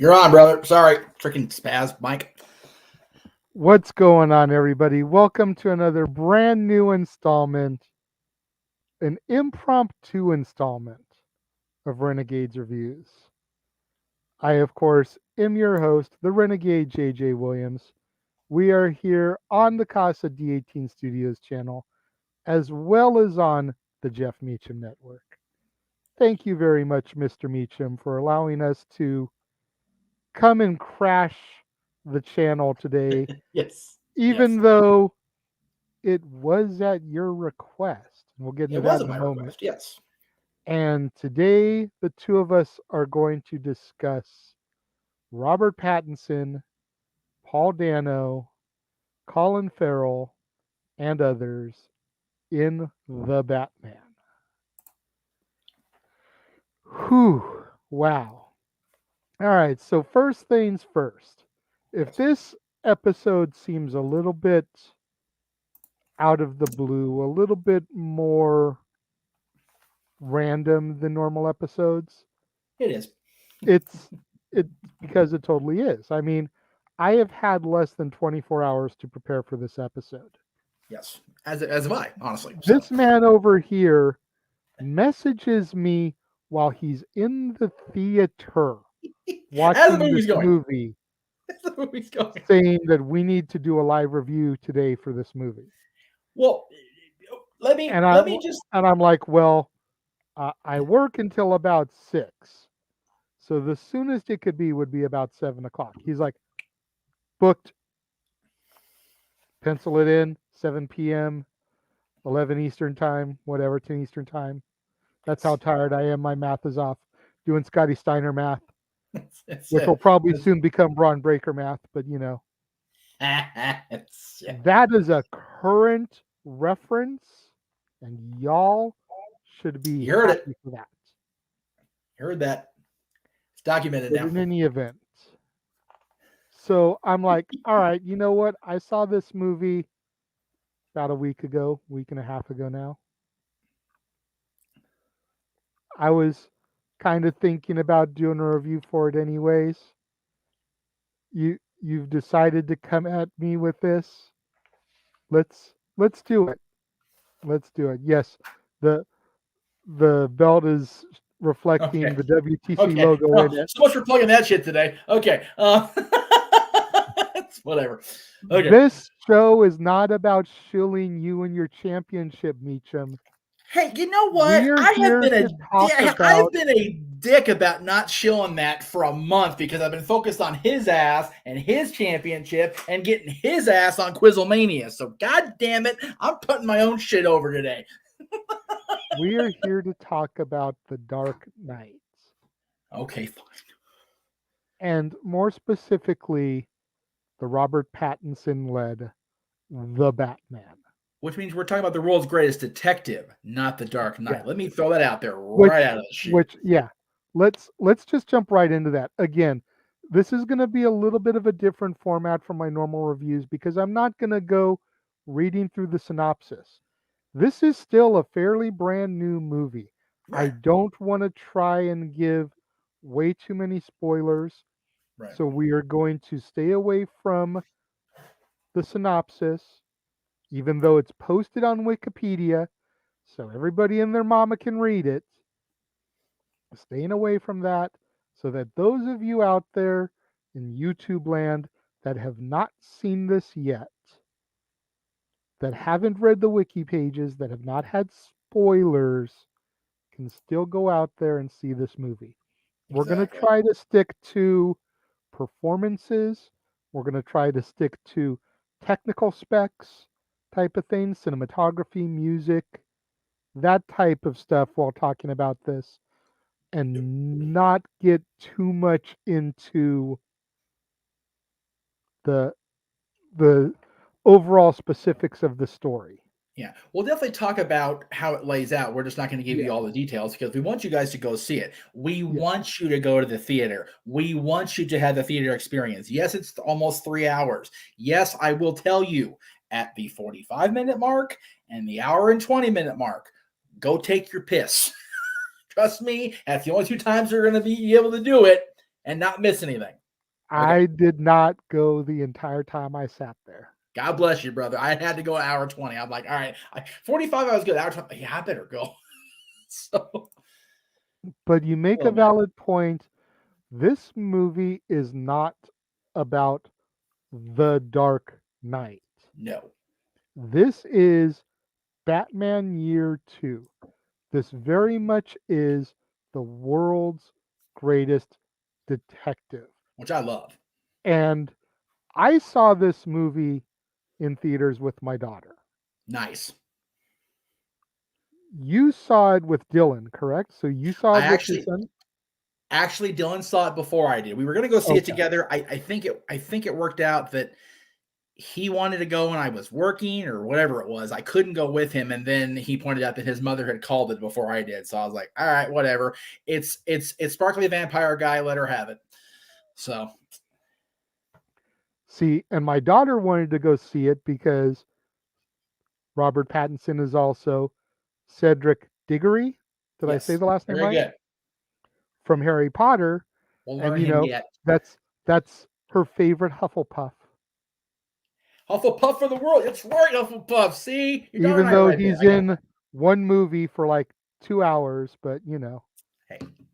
You're on, brother. Sorry. Freaking spaz, Mike. What's going on, everybody? Welcome to another brand new installment, an impromptu installment of Renegades Reviews. I, of course, am your host, the Renegade JJ Williams. We are here on the Casa D18 Studios channel, as well as on the Jeff Meacham Network. Thank you very much, Mr. Meacham, for allowing us to come and crash the channel today. Yes. Even though it was at your request. We'll get into that in a moment. Request, yes. And today, the two of us are going to discuss Robert Pattinson, Paul Dano, Colin Farrell, and others in The Batman. Whew, wow. All right, so first things first. If this episode seems a little bit out of the blue, a little bit more random than normal episodes, It is. It's because it totally is. I mean, I have had less than 24 hours to prepare for this episode. Yes, as have I, honestly. This man over here messages me while he's in the theater watching this movie, saying that we need to do a live review today for this movie. Well, let me just. And I'm like, well, I work until about 6. So the soonest it could be would be about 7 o'clock. He's like, booked. Pencil it in, 7 p.m., 11 Eastern time, whatever, 10 Eastern time. That's how tired I am. My math is off. Doing Scotty Steiner math, which will probably soon become Braun Breaker math, but you know. That is a current reference, and y'all should be happy for that. You heard that. Documented now. In any event. So I'm like, all right, you know what? I saw this movie about a week and a half ago now. I was kind of thinking about doing a review for it anyways. You've decided to come at me with this. Let's do it. Let's do it. Yes, the belt is reflecting the WTC logo in it. So much for plugging that shit today. Okay. Whatever. Okay. This show is not about shilling you and your championship, Meacham. Hey, you know what? I've been a dick about not shilling that for a month because I've been focused on his ass and his championship and getting his ass on Quizlemania. So, god damn it, I'm putting my own shit over today. We are here to talk about The Dark Knight. Okay, fine. And more specifically, the Robert Pattinson-led The Batman. Which means we're talking about the world's greatest detective, not The Dark Knight. Yeah. Let me throw that out there right out of the chute. Let's just jump right into that. Again, this is going to be a little bit of a different format from my normal reviews because I'm not going to go reading through the synopsis. This is still a fairly brand new movie. Right. I don't want to try and give way too many spoilers. Right. So we are going to stay away from the synopsis, even though it's posted on Wikipedia, so everybody and their mama can read it. Staying away from that so that those of you out there in YouTube land that have not seen this yet, that haven't read the wiki pages, that have not had spoilers, can still go out there and see this movie. Exactly. We're going to try to stick to performances. We're going to try to stick to technical specs type of things, cinematography, music, that type of stuff while talking about this, and not get too much into the overall specifics of the story. Yeah, we'll definitely talk about how it lays out. We're just not going to give you all the details because we want you guys to go see it. We want you to go to the theater. We want you to have the theater experience. Yes, it's almost 3 hours. Yes, I will tell you at the 45-minute mark and the hour and 20-minute mark, go take your piss. Trust me, that's the only 2 times you're going to be able to do it. and not miss anything. Okay. I did not go the entire time I sat there. God bless you, brother. I had to go an hour 20. I'm like, all right, 45 I was good. Hour 20. Yeah, I better go. So, But you make oh a man, valid point. This movie is not about the Dark Knight. no. This is Batman Year 2. This very much is the world's greatest detective. Which I love. And I saw this movie in theaters with my daughter. Nice. You saw it with Dylan, correct? So you saw I it with your actually son? actually Dylan saw it before I did. We were gonna go see it Okay. together. I think it worked out that he wanted to go and I was working or whatever it was. I couldn't go with him. And then he pointed out that his mother had called it before I did. So I was like, all right, whatever. It's Sparkly Vampire Guy. Let her have it. So See, and my daughter wanted to go see it because Robert Pattinson is also Cedric Diggory. Did I say yes, the last name very right? good. From Harry Potter. We'll And learn him yet. that's her favorite Hufflepuff. Hufflepuff for the world. It's right, Hufflepuff. See, your daughter and Even I are though right there. he's I got it. in one movie for like 2 hours, but Hey,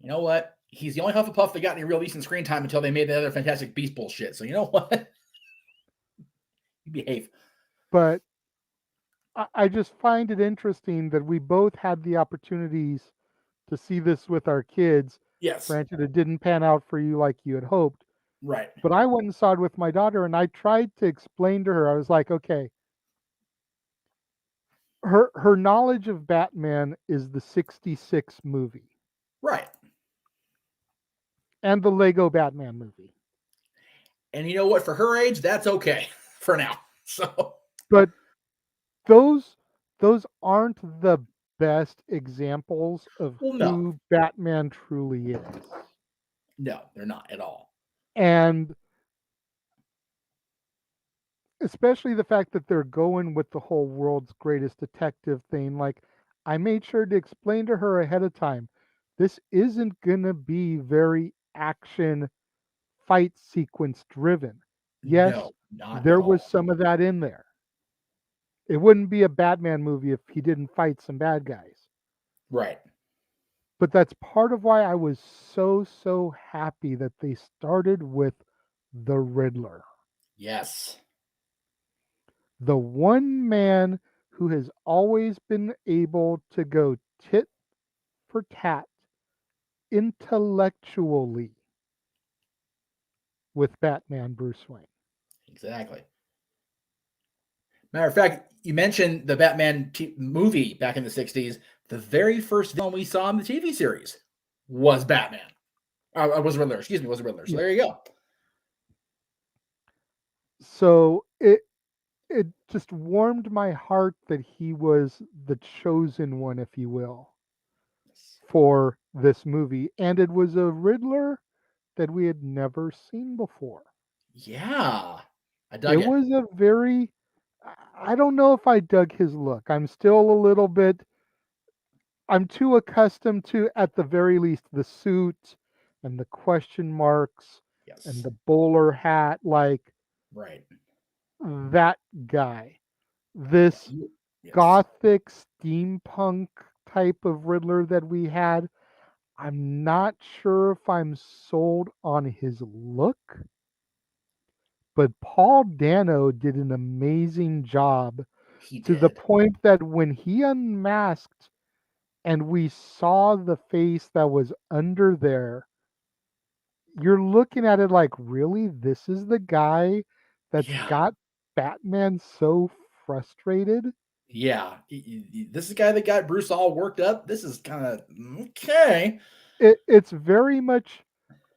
you know what? He's the only Hufflepuff that got any real decent screen time until they made the other Fantastic Beast bullshit. So you know what? You behave. But I just find it interesting that we both had the opportunities to see this with our kids. Yes. Granted, it didn't pan out for you like you had hoped, Right. but I went and saw it with my daughter, and I tried to explain to her. I was like, okay, her knowledge of Batman is the '66 movie Right. and the Lego Batman movie. And you know what? For her age, that's okay for now. So But those those aren't the best examples of well, no. who Batman truly is. No, they're not at all. And especially the fact that they're going with the whole world's greatest detective thing. Like, I made sure to explain to her ahead of time, this isn't going to be very action fight sequence driven. Yes, No, not at there was all. some of that in there. It wouldn't be a Batman movie if he didn't fight some bad guys. Right. But that's part of why I was so happy that they started with the Riddler. Yes. The one man who has always been able to go tit for tat intellectually with Batman Bruce Wayne. Exactly. Matter of fact, you mentioned the Batman movie back in the 60s. The very first villain we saw in the TV series was Batman. Was Riddler. Excuse me, was Riddler. So Yeah. there you go. So it just warmed my heart that he was the chosen one, if you will, for this movie. And it was a Riddler that we had never seen before. Yeah. I It dug it. was a very, I don't know if I dug his look. I'm still a little bit, I'm too accustomed to, at the very least, the suit and the question marks and Yes. the bowler hat, like Right. that guy. This Yes. gothic steampunk type of Riddler that we had, I'm not sure if I'm sold on his look, but Paul Dano did an amazing job He to the did. point that when he unmasked and we saw the face that was under there, you're looking at it like, really? This is the guy that's Yeah. got Batman so frustrated? Yeah. This is the guy that got Bruce all worked up. This is kind of okay. It's very much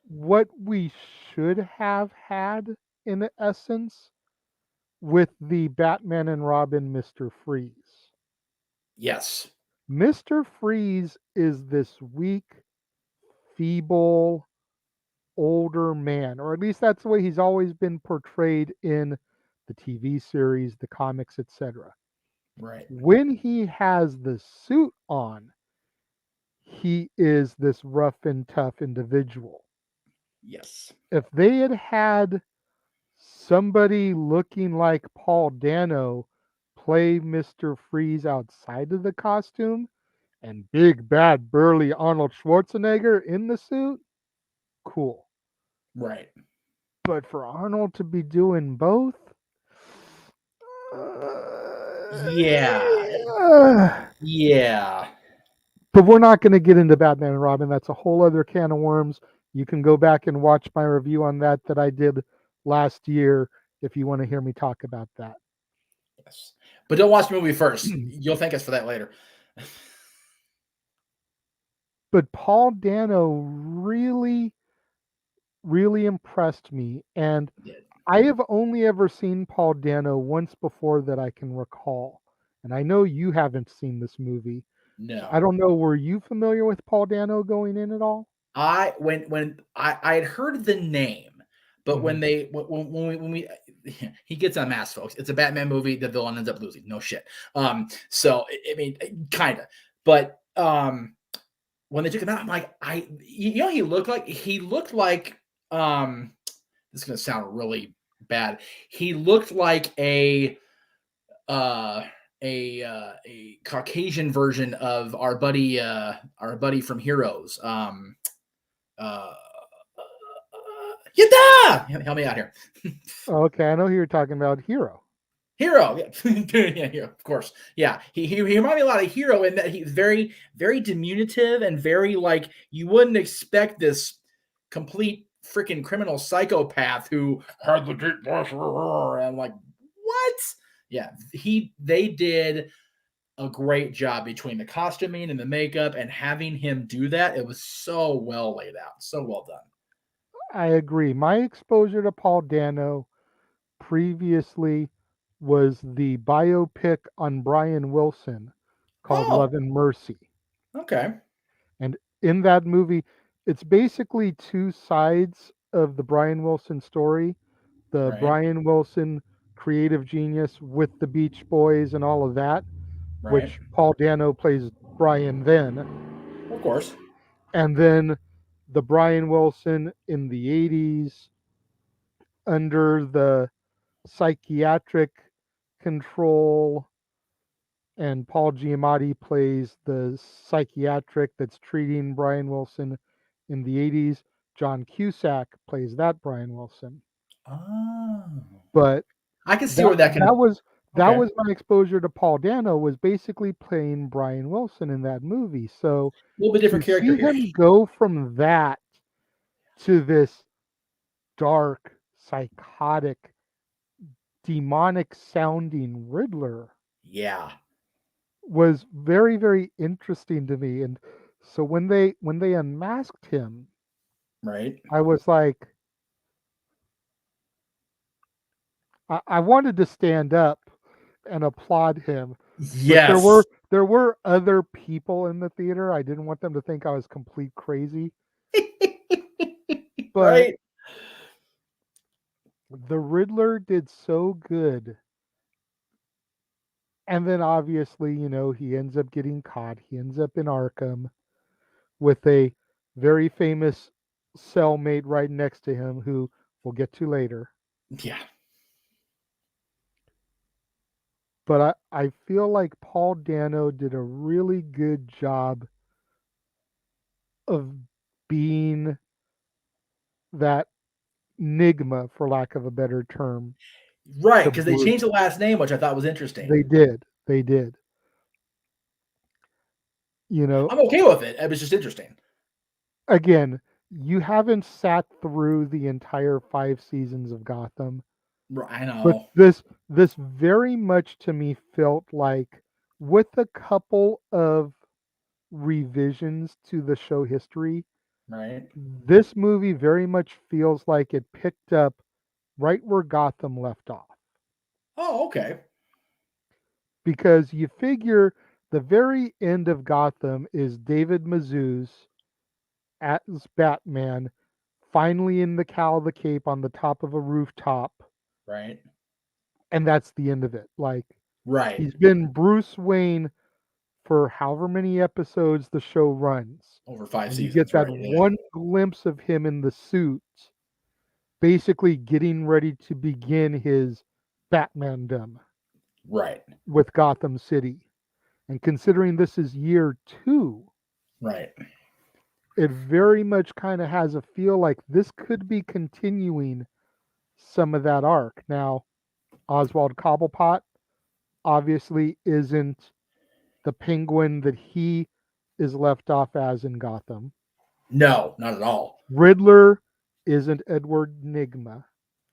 what we should have had in essence with the Batman and Robin Mr. Freeze. Yes. Mr. Freeze is this weak, feeble, older man, or at least that's the way he's always been portrayed in the TV series, the comics, etc. Right. When he has the suit on, he is this rough and tough individual. Yes. If they had had somebody looking like Paul Dano play Mr. Freeze outside of the costume and big bad burly Arnold Schwarzenegger in the suit, cool. Right. But for Arnold to be doing both, Yeah. uh, Yeah. but we're not going to get into Batman and Robin. That's a whole other can of worms. You can go back and watch my review on that I did last year if you want to hear me talk about that. Yes. But don't watch the movie first. You'll thank us for that later. But Paul Dano really, really impressed me. And Yeah. I have only ever seen Paul Dano once before that I can recall. And I know you haven't seen this movie. So I No. don't know, were you familiar with Paul Dano going in at all? I had heard the name, but Mm-hmm. when we he gets unmasked, folks. It's a Batman movie. The villain ends up losing. No shit. So I mean, kind of, but when they took him out, I'm like, he looked like this is gonna sound really bad. He looked like uh a Caucasian version of our buddy from Heroes. Uh, Yada! Help me out here. Okay, I know who you're talking about. Hero. Hero, yeah, of course, yeah. He reminded me a lot of Hero in that he's very very diminutive and very like you wouldn't expect this complete freaking criminal psychopath who had the deep voice. And I'm like, what? Yeah, they did a great job between the costuming and the makeup and having him do that. It was so well laid out, so well done. I agree. My exposure to Paul Dano previously was the biopic on Brian Wilson called Love Oh, and Mercy. okay, And in that movie, it's basically two sides of the Brian Wilson story. The right, Brian Wilson creative genius with the Beach Boys and all of that, right, which Paul Dano plays Brian then. of course, And then the Brian Wilson in the 80s under the psychiatric control, and Paul Giamatti plays the psychiatric that's treating Brian Wilson in the 80s. John Cusack plays that Brian Wilson. oh. But I can see that where that that can. was that Okay, was my exposure to Paul Dano, was basically playing Brian Wilson in that movie. So a little bit to different character see here. him go from that to this dark, psychotic, demonic sounding Riddler Yeah, was very, very interesting to me. And so when they unmasked him, right. I was like, I wanted to stand up and applaud him, but there Yes, were there were other people in the theater. I didn't want them to think I was complete crazy. But right. the Riddler did so good. And then obviously, he ends up getting caught. He ends up in Arkham with a very famous cellmate right next to him who we'll get to later. Yeah, But I feel like Paul Dano did a really good job of being that enigma, for lack of a better term, right. to Because they Bruce. changed the last name, which I thought was interesting. They did. They did. You know, I'm okay with it. It was just interesting. again, you haven't sat through the entire 5 seasons of Gotham, I but know. this very much to me felt like, with a couple of revisions to the show history, Right. this movie very much feels like it picked up right where Gotham left off. Oh, okay. Because you figure the very end of Gotham is David Mazouz as Batman, finally in the cowl of the cape on the top of a rooftop, Right. and that's the end of it. Like, Right. he's been Bruce Wayne for however many episodes the show runs. Over 5 And you get seasons, that right? Yeah. one glimpse of him in the suit, basically getting ready to begin his Batmandom Right. with Gotham City. And considering this is year 2, Right. it very much kind of has a feel like this could be continuing some of that arc. Now, Oswald Cobblepot obviously isn't the Penguin that he is left off as in Gotham. No, not at all. Riddler isn't Edward Nygma.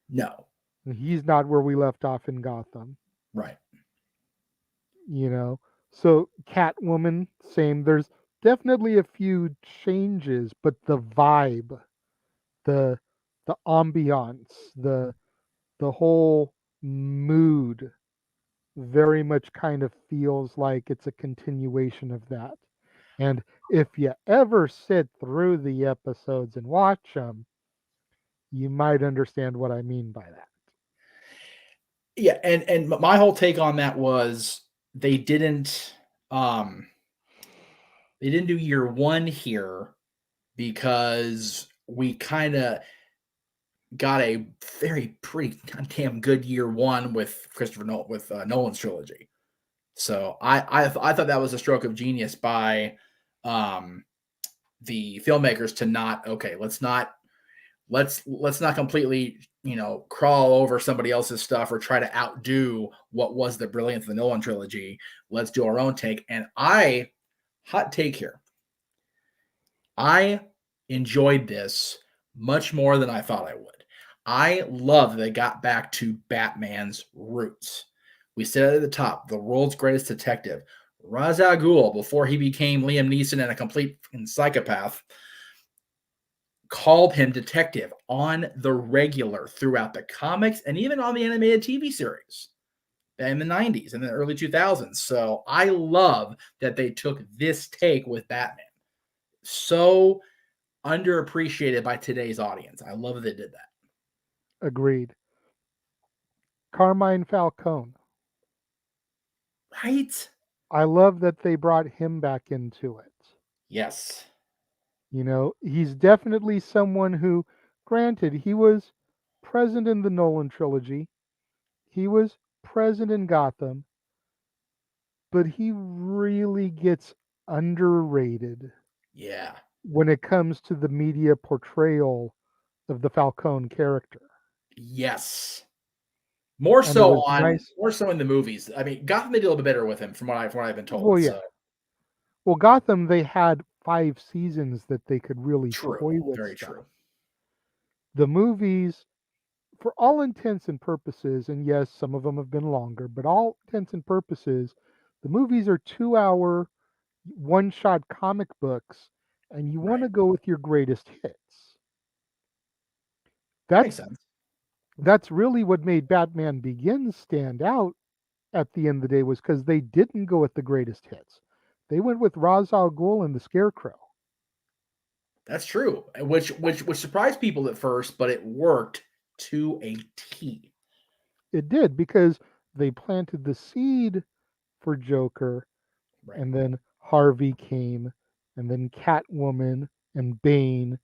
No. He's not where we left off in Gotham. Right. You know, so Catwoman, same. There's definitely a few changes, but the vibe, the the ambiance, the whole mood very much kind of feels like it's a continuation of that. And if you ever sit through the episodes and watch them, you might understand what I mean by that. Yeah, and my whole take on that was they didn't um they didn't do year 1 here because we kind of got a pretty goddamn good year 1 with Nolan's trilogy. So I thought that was a stroke of genius by um the filmmakers to not, okay, let's not completely, crawl over somebody else's stuff or try to outdo what was the brilliance of the Nolan trilogy. Let's do our own take. And hot take here, I enjoyed this much more than I thought I would. I love that they got back to Batman's roots. We said at the top, the world's greatest detective, Ra's al Ghul, before he became Liam Neeson and a complete psychopath, called him detective on the regular throughout the comics and even on the animated TV series in the 90s and the early 2000s. So I love that they took this take with Batman. So underappreciated by today's audience. I love that they did that. Agreed. Carmine Falcone. Right? I love that they brought him back into it. Yes. You know, he's definitely someone who, granted, he was present in the Nolan trilogy, he was present in Gotham, but he really gets underrated Yeah. when it comes to the media portrayal of the Falcone character. Yes. And it was nice. More so in the movies. I mean, Gotham did a little bit better with him from what I've been told. Well, yeah. So Well, Gotham, they had 5 seasons that they could really true. toy with Very stuff. true. The movies, for all intents and purposes, and yes, some of them have been longer, but all intents and purposes, the movies are 2 hour, one shot comic books, and you want to Right. go with your greatest hits. That makes That's sense. that's really what made Batman Begins stand out at the end of the day, was because they didn't go with the greatest hits. They went with Ra's al Ghul and the Scarecrow. That's true. Which surprised people at first, but it worked to a T. It did, because they planted the seed for Joker, Right. and then Harvey came, and then Catwoman and Bane,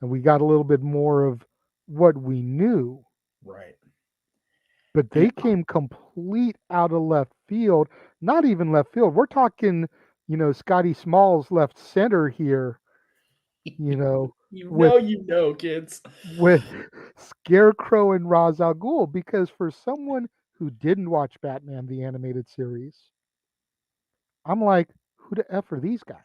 and we got a little bit more of what we knew. Right. But And they came complete out of left field. Not even left field. We're talking, Scotty Smalls left center here, with kids. with Scarecrow and Ra's al Ghul, because for someone who didn't watch Batman the animated series, I'm like, who the F are these guys?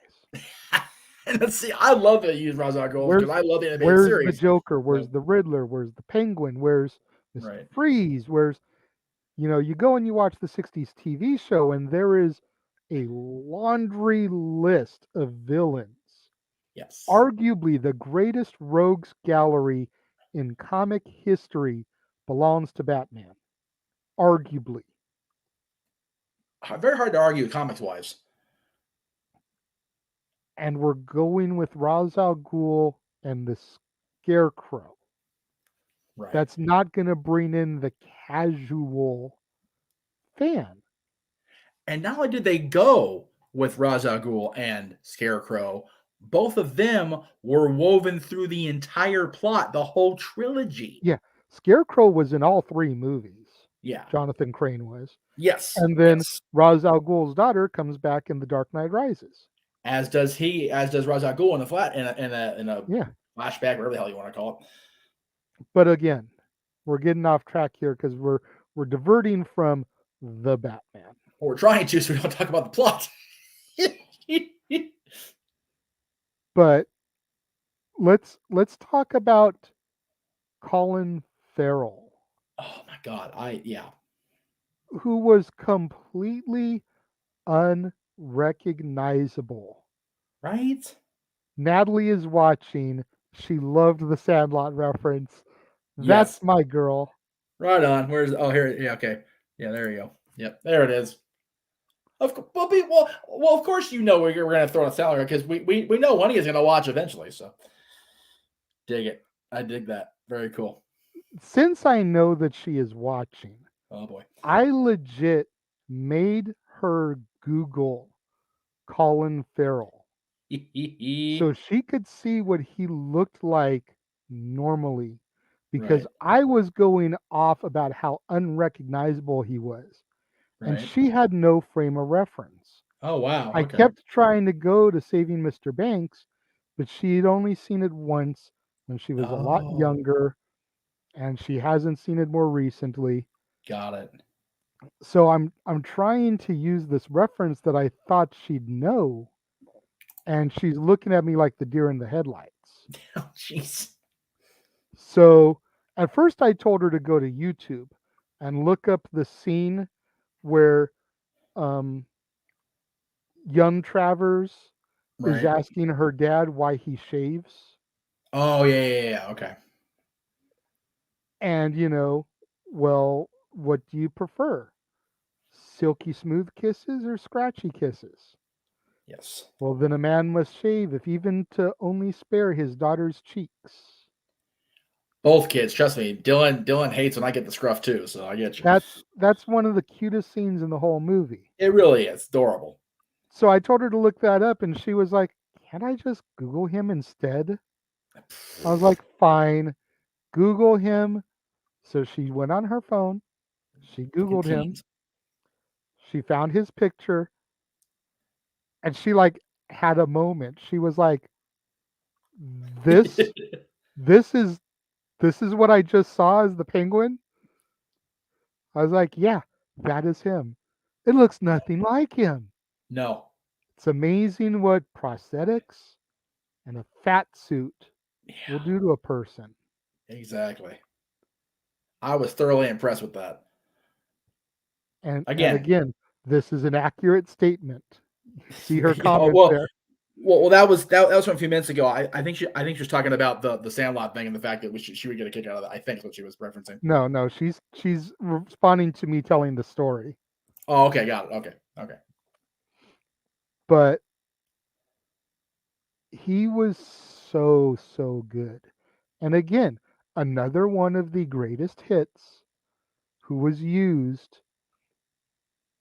And let's see, I love that you use Ra's al Ghul because Where's I love the animated where's the series. Joker? Where's So, the Riddler? Where's the Penguin? Where's Mr. right. Freeze? Where's, you go and you watch the 60s TV show, and there is a laundry list of villains. Yes. Arguably, the greatest rogues gallery in comic history belongs to Batman. Arguably. Very hard to argue comics wise. And we're going with Ra's al Ghul and the Scarecrow. Right. That's not going to bring in the casual fan. And not only did they go with Ra's al Ghul and Scarecrow, both of them were woven through the entire plot, the whole trilogy. Yeah, Scarecrow was in all 3 movies. Yeah. Jonathan Crane was. Yes. And then Yes. Ra's al Ghul's daughter comes back in The Dark Knight Rises. As does he. As does Ra's al Ghul in a Yeah. flashback, whatever the hell you want to call it. But again, we're getting off track here because we're diverting from the Batman. Or we're trying to, so we don't talk about the plot. But let's talk about Colin Farrell, Oh my god! Yeah. who was completely unrecognizable. Right. Natalie is watching. She loved the Sandlot reference. Yes. That's my girl. Right on. Where's? Oh, here. Yeah. Okay. Yeah. There you go. Yep. There it is. Well, of course you know we're going to throw in a salary because we know one is going to watch eventually. So dig it. I dig that. Very cool. Since I know that she is watching, Oh boy. I legit made her Google Colin Farrell so she could see what he looked like normally, because Right. I was going off about how unrecognizable he was, and Right. she had no frame of reference. Oh wow. I Okay. kept trying to go to Saving Mr. Banks, but she had only seen it once when she was a lot Oh, younger, and she hasn't seen it more recently. got it. So I'm trying to use this reference that I thought she'd know, and she's looking at me like the deer in the headlights. Oh jeez. So at first I told her to go to YouTube and look up the scene where um, young Travers is Right. asking her dad why he shaves. Oh yeah. Okay. And, well, what do you prefer? Silky smooth kisses or scratchy kisses? Yes. Well, then a man must shave, if even to only spare his daughter's cheeks. Both kids, trust me. Dylan hates when I get the scruff too, so I get you. That's one of the cutest scenes in the whole movie. It really is adorable. So I told her to look that up, and she was like, "Can't I just Google him instead?" I was like, "Fine, Google him." So she went on her phone, she Fucking Googled him, teens. she found his picture, and she like had a moment. She was like, "This, this is this is what I just saw as the penguin." I was like, "Yeah, that is him. It looks nothing like him." No. It's amazing what prosthetics and a fat suit will Yeah, do to a person. exactly. I was thoroughly impressed with that. And Again, again, this is an accurate statement. See her yeah, comment there. that was from a few minutes ago. I think she was talking about the Sandlot thing and the fact that she would get a kick out of that. I think is what she was referencing. No, no, she's responding to me telling the story. Oh, okay, got it. Okay. But he was so good. And again, another one of the greatest hits who was used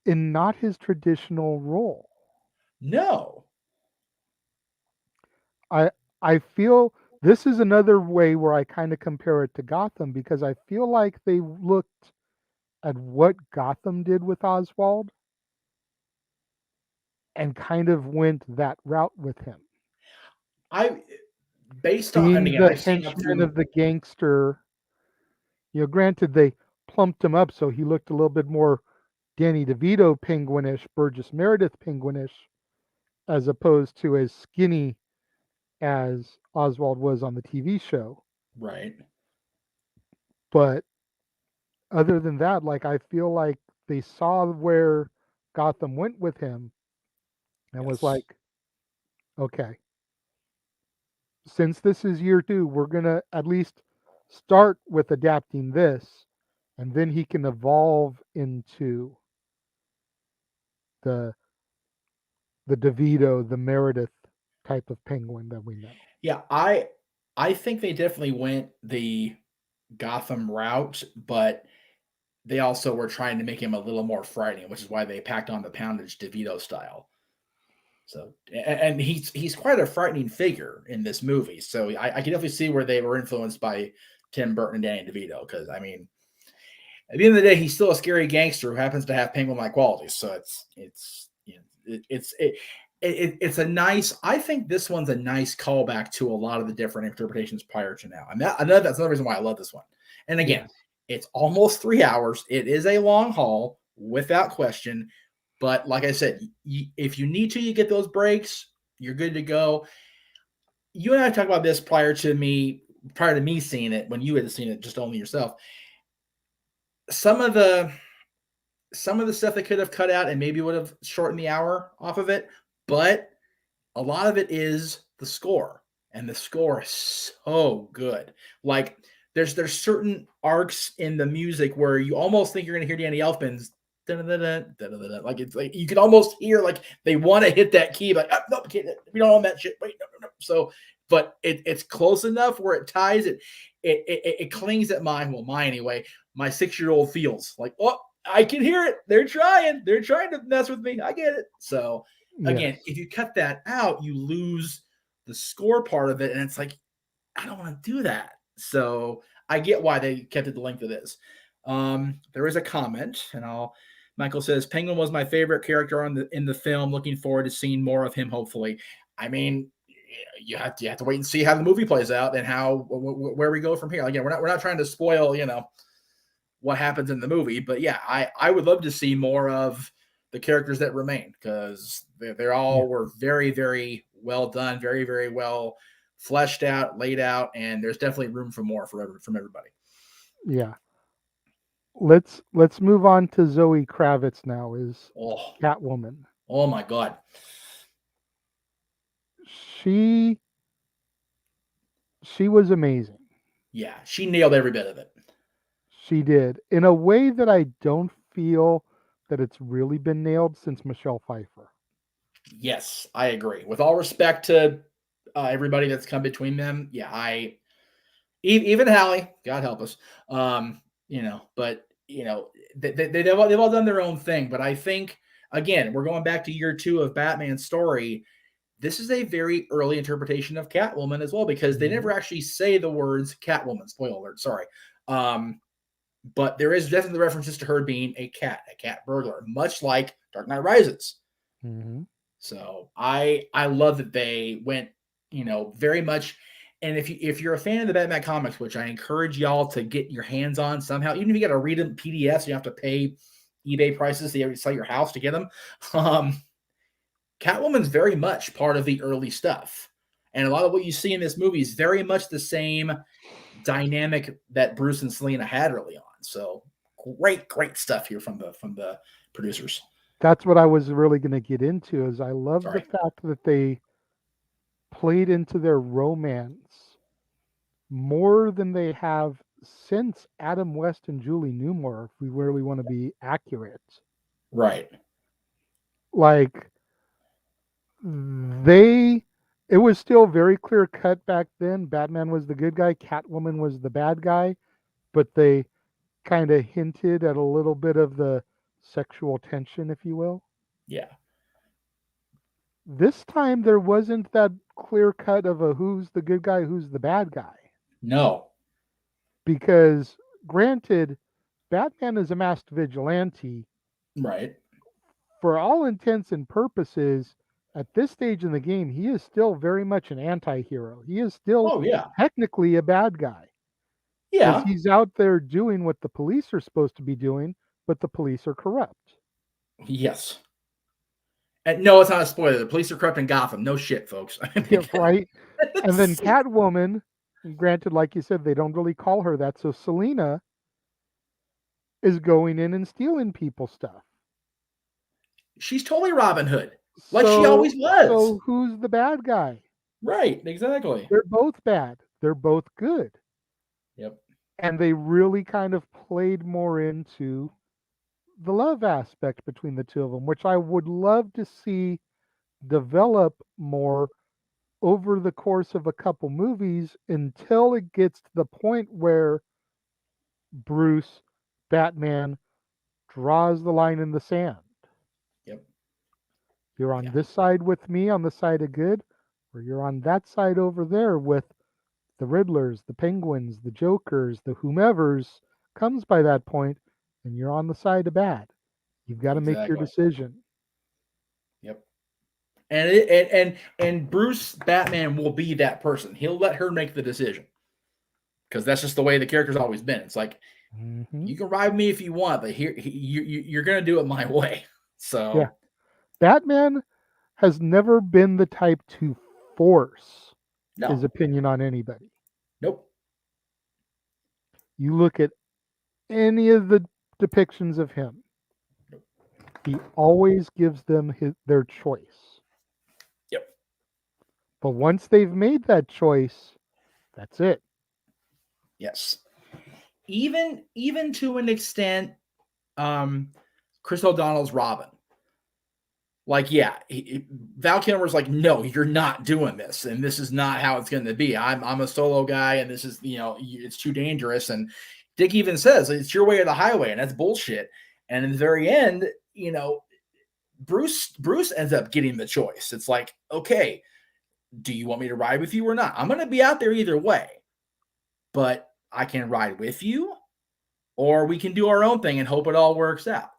in not his traditional role. No. I I feel this is another way where I kind of compare it to Gotham, because I feel like they looked at what Gotham did with Oswald and kind of went that route with him. I based on, and Being again, the I've seen up henchman through of the gangster, granted they plumped him up so he looked a little bit more Danny DeVito penguinish, Burgess Meredith penguinish, as opposed to as skinny as Oswald was on the TV show. right. But other than that, like, I feel like they saw where Gotham went with him and was Yes. like, okay, since this is year 2, we're gonna at least start with adapting this, and then he can evolve into the DeVito, the Meredith type of penguin that we know. Yeah, I think they definitely went the Gotham route, but they also were trying to make him a little more frightening, which is why they packed on the poundage DeVito style. So, and he's quite a frightening figure in this movie. So I can definitely see where they were influenced by Tim Burton and Danny DeVito. Because I mean, at the end of the day, he's still a scary gangster who happens to have penguin-like qualities. So it's a nice. I think this one's a nice callback to a lot of the different interpretations prior to now. And that's another reason why I love this one. And again, it's almost 3 hours. It is a long haul without question. But like I said, if you need to, you get those breaks. You're good to go. You and I talked about this prior to me seeing it, when you had seen it just only yourself. Some of the stuff they could have cut out and maybe would have shortened the hour off of it, but a lot of it is the score, and the score is so good. Like there's certain arcs in the music where you almost think you're going to hear Danny Elfman's like it's like you can almost hear like they want to hit that key, like no, we don't own that shit. Wait, no. So, but it's close enough where it ties it. It clings at mine anyway. My 6-year-old feels like, oh, I can hear it. They're trying to mess with me. I get it. So again, if you cut that out, you lose the score part of it, and it's like I don't want to do that. So I get why they kept it the length of this. There is a comment, and Michael says, Penguin was my favorite character in the film. Looking forward to seeing more of him, hopefully. I mean, you have to wait and see how the movie plays out and where we go from here. Again, we're not trying to spoil, what happens in the movie, but yeah, I would love to see more of the characters that remain, because they all were very, very well done, very, very well fleshed out, laid out, and there's definitely room for more from everybody. Yeah. Let's move on to Zoë Kravitz now as Catwoman. Oh my God. She was amazing. Yeah, she nailed every bit of it. She did, in a way that I don't feel that it's really been nailed since Michelle Pfeiffer. Yes, I agree. With all respect to everybody that's come between them, yeah, even Hallie, God help us, but they've all done their own thing. But I think, again, we're going back to year 2 of Batman's story. This is a very early interpretation of Catwoman as well, because they never actually say the words Catwoman. Spoiler alert, sorry. But there is definitely references to her being a cat burglar, much like Dark Knight Rises. Mm-hmm. So I love that they went, very much. And if you're a fan of the Batman comics, which I encourage y'all to get your hands on somehow, even if you got to read them PDFs, you have to pay eBay prices to sell your house to get them. Catwoman's very much part of the early stuff. And a lot of what you see in this movie is very much the same dynamic that Bruce and Selina had early on. So great stuff here from the producers. That's what I was really going to get into, is I love the fact that they played into their romance more than they have since Adam West and Julie Newmar, if we really want to be accurate. Right. Like, it was still very clear cut back then. Batman was the good guy, Catwoman was the bad guy, but they kind of hinted at a little bit of the sexual tension, if you will. Yeah. This time there wasn't that clear cut of a who's the good guy, who's the bad guy. No. Because granted, Batman is a masked vigilante. Right. For all intents and purposes, at this stage in the game, he is still very much an anti-hero. He is still technically a bad guy. Yeah. Because he's out there doing what the police are supposed to be doing, but the police are corrupt. Yes. And no, it's not a spoiler. The police are corrupt in Gotham. No shit, folks. Yeah, right. And then Catwoman, granted, like you said, they don't really call her that. So Selina is going in and stealing people's stuff. She's totally Robin Hood, like she always was. So who's the bad guy? Right, exactly. They're both bad. They're both good. Yep. And they really kind of played more into the love aspect between the two of them, which I would love to see develop more over the course of a couple movies, until it gets to the point where Bruce, Batman, draws the line in the sand. Yep. You're on Yeah, this side with me on the side of good, or you're on that side over there with the Riddlers, the Penguins, the Jokers, the whomever's comes by that point, and you're on the side of bad. You've got to make your exactly. decision. Yep. And Bruce Batman will be that person. He'll let her make the decision because that's just the way the character's always been. It's like Mm-hmm. you can ride me if you want, but you're gonna do it my way. Yeah. So Batman has never been the type to force his no, opinion on anybody. nope, You look at any of the depictions of him, he always gives them their choice. yep, But once they've made that choice, that's it. yes. Even to an extent, Chris O'Donnell's Robin. Like, yeah, Val Kilmer's like, no, you're not doing this, and this is not how it's going to be. I'm a solo guy, and this is, it's too dangerous. And Dick even says it's your way or the highway, and that's bullshit. And in the very end, Bruce ends up getting the choice. It's like, okay, do you want me to ride with you or not? I'm going to be out there either way, but I can ride with you, or we can do our own thing and hope it all works out.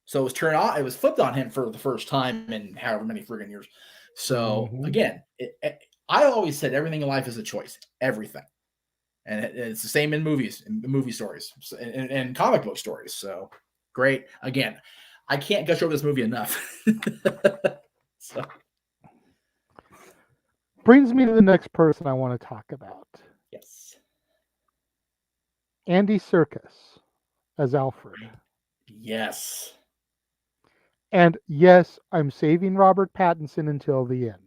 So it was flipped on him for the first time in however many friggin' years. So again, I always said everything in life is a choice, everything, and it's the same in movies, in movie stories, and comic book stories. So great. Again, I can't gush over this movie enough. So Brings me to the next person I want to talk about. yes, Andy Serkis as Alfred. yes. And yes, I'm saving Robert Pattinson until the end.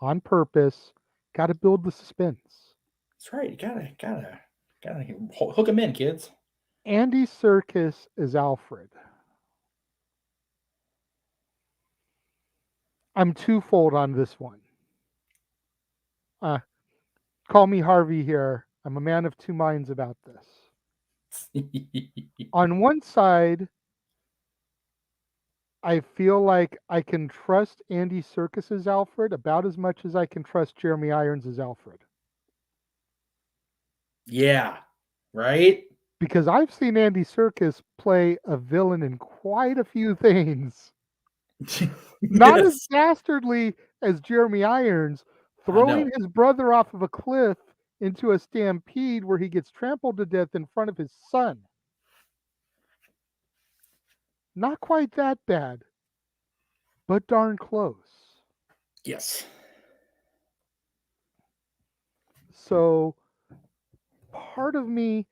On purpose. Got to build the suspense. That's right. You gotta hook them in, kids. Andy Serkis as Alfred. I'm twofold on this one. Call me Harvey here. I'm a man of two minds about this. On one side, I feel like I can trust Andy Serkis as Alfred about as much as I can trust Jeremy Irons as Alfred. Yeah, right? Because I've seen Andy Serkis play a villain in quite a few things. Not Yes. as dastardly as Jeremy Irons, throwing his brother off of a cliff into a stampede where he gets trampled to death in front of his son. Not quite that bad, but darn close. Yes. So part of me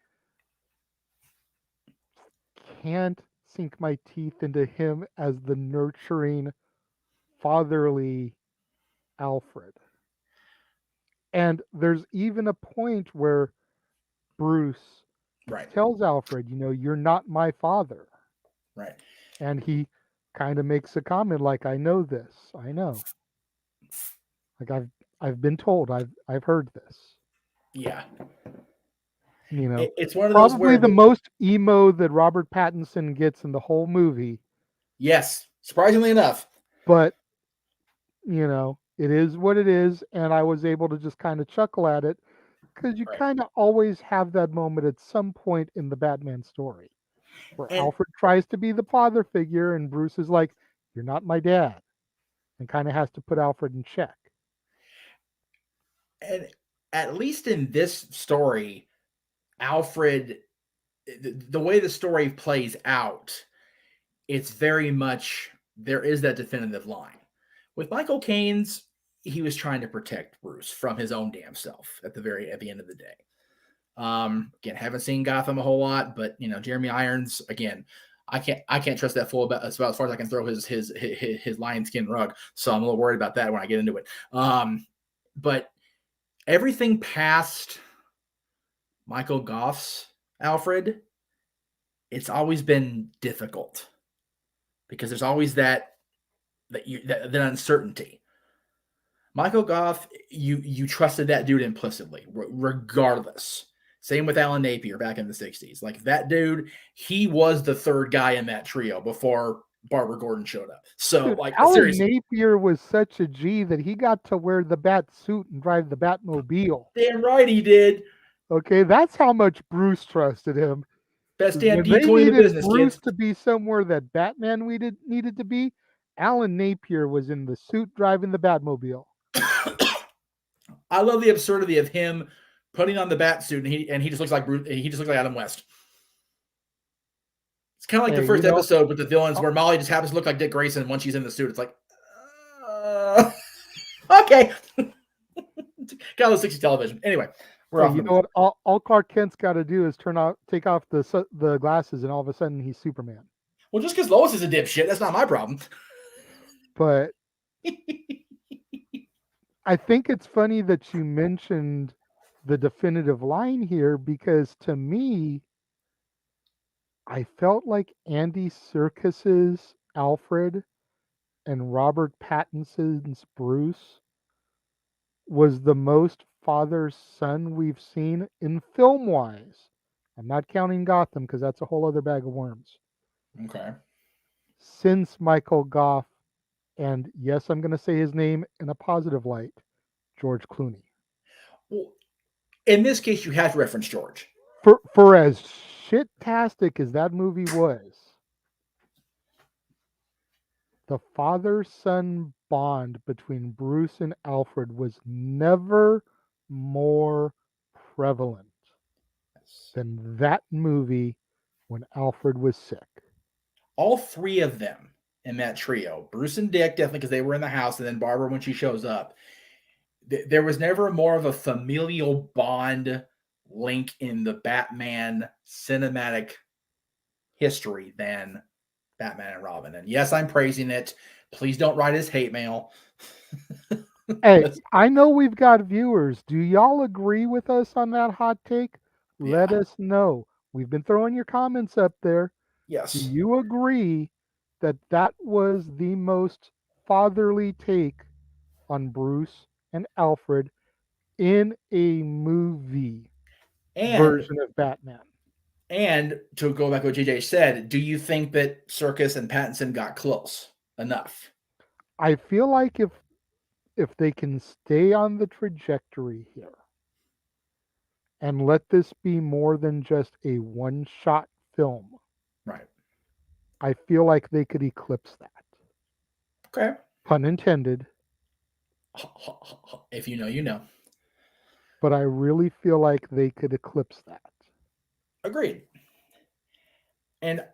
can't sink my teeth into him as the nurturing, fatherly Alfred. And there's even a point where Bruce tells Alfred, you're not my father. Right. And he kind of makes a comment like, I know this. I know. Like I've been told. I've heard this. Yeah. It's one of probably those where the most emo that Robert Pattinson gets in the whole movie. Yes, surprisingly enough. But it is what it is, and I was able to just kind of chuckle at it because you kind of always have that moment at some point in the Batman story where Alfred tries to be the father figure and Bruce is like, you're not my dad, and kind of has to put Alfred in check. And at least in this story, Alfred, the way the story plays out, it's very much, there is that definitive line. With Michael Caine's, he was trying to protect Bruce from his own damn self at the end of the day. Again, haven't seen Gotham a whole lot, but Jeremy Irons, again, I can't trust that fool about as far as I can throw his lion skin rug. So I'm a little worried about that when I get into it. But everything past Michael Goff's Alfred, it's always been difficult because there's always that uncertainty. Michael Goff, you trusted that dude implicitly, regardless. Same with Alan Napier back in the 60s. Like that dude, he was the third guy in that trio before Barbara Gordon showed up. So, Dude, like, Alan seriously. Napier was such a G that he got to wear the bat suit and drive the Batmobile. Damn right he did. Okay, that's how much Bruce trusted him. Best When stampede they toy in the needed business, Bruce kids. to be somewhere that Batman needed to be, Alan Napier was in the suit driving the Batmobile. I love the absurdity of him putting on the bat suit and he just looks like Bruce. He just looks like Adam West. It's kind of like the Hey, first episode with the villains where Molly just happens to look like Dick Grayson once she's in the suit. It's like, okay. Got a 60 television. Anyway, we're off. You know what? All Clark Kent's got to do is take off the glasses, and all of a sudden he's Superman. Well, just because Lois is a dipshit, that's not my problem. But I think it's funny that you mentioned the definitive line here, because to me, I felt like Andy Serkis's Alfred and Robert Pattinson's Bruce was the most father-son we've seen in film-wise. I'm not counting Gotham because that's a whole other bag of worms. Okay. Since Michael Goff, and yes, I'm going to say his name in a positive light, George Clooney. Well, in this case, you have to reference George. For as shit-tastic as that movie was, the father-son bond between Bruce and Alfred was never more prevalent than that movie when Alfred was sick. All three of them in that trio, Bruce and Dick, definitely because they were in the house, and then Barbara when she shows up, there was never more of a familial bond link in the Batman cinematic history than Batman and Robin. And yes, I'm praising it. Please don't write us hate mail. Hey, I know we've got viewers. Do y'all agree with us on that hot take? Let us know. We've been throwing your comments up there. Yes. Do you agree that that was the most fatherly take on Bruce and Alfred in a movie version of Batman? And to go back to what JJ said, do you think that Serkis and Pattinson got close enough? I feel like if they can stay on the trajectory here and let this be more than just a one-shot film, right? I feel like they could eclipse that. Okay. Pun intended. If you know, you know. But I really feel like they could eclipse that. Agreed. And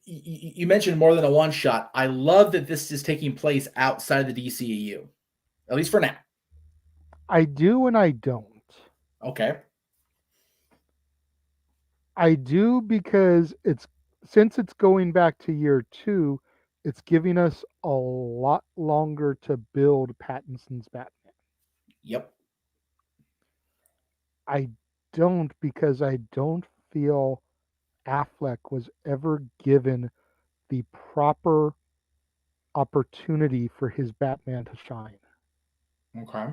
you mentioned more than a one shot. I love that this is taking place outside of the DCEU, at least for now. I do and I don't. Okay. I do because since it's going back to year 2, it's giving us a lot longer to build Pattinson's Batman. Yep. I don't, because I don't feel Affleck was ever given the proper opportunity for his Batman to shine. Okay.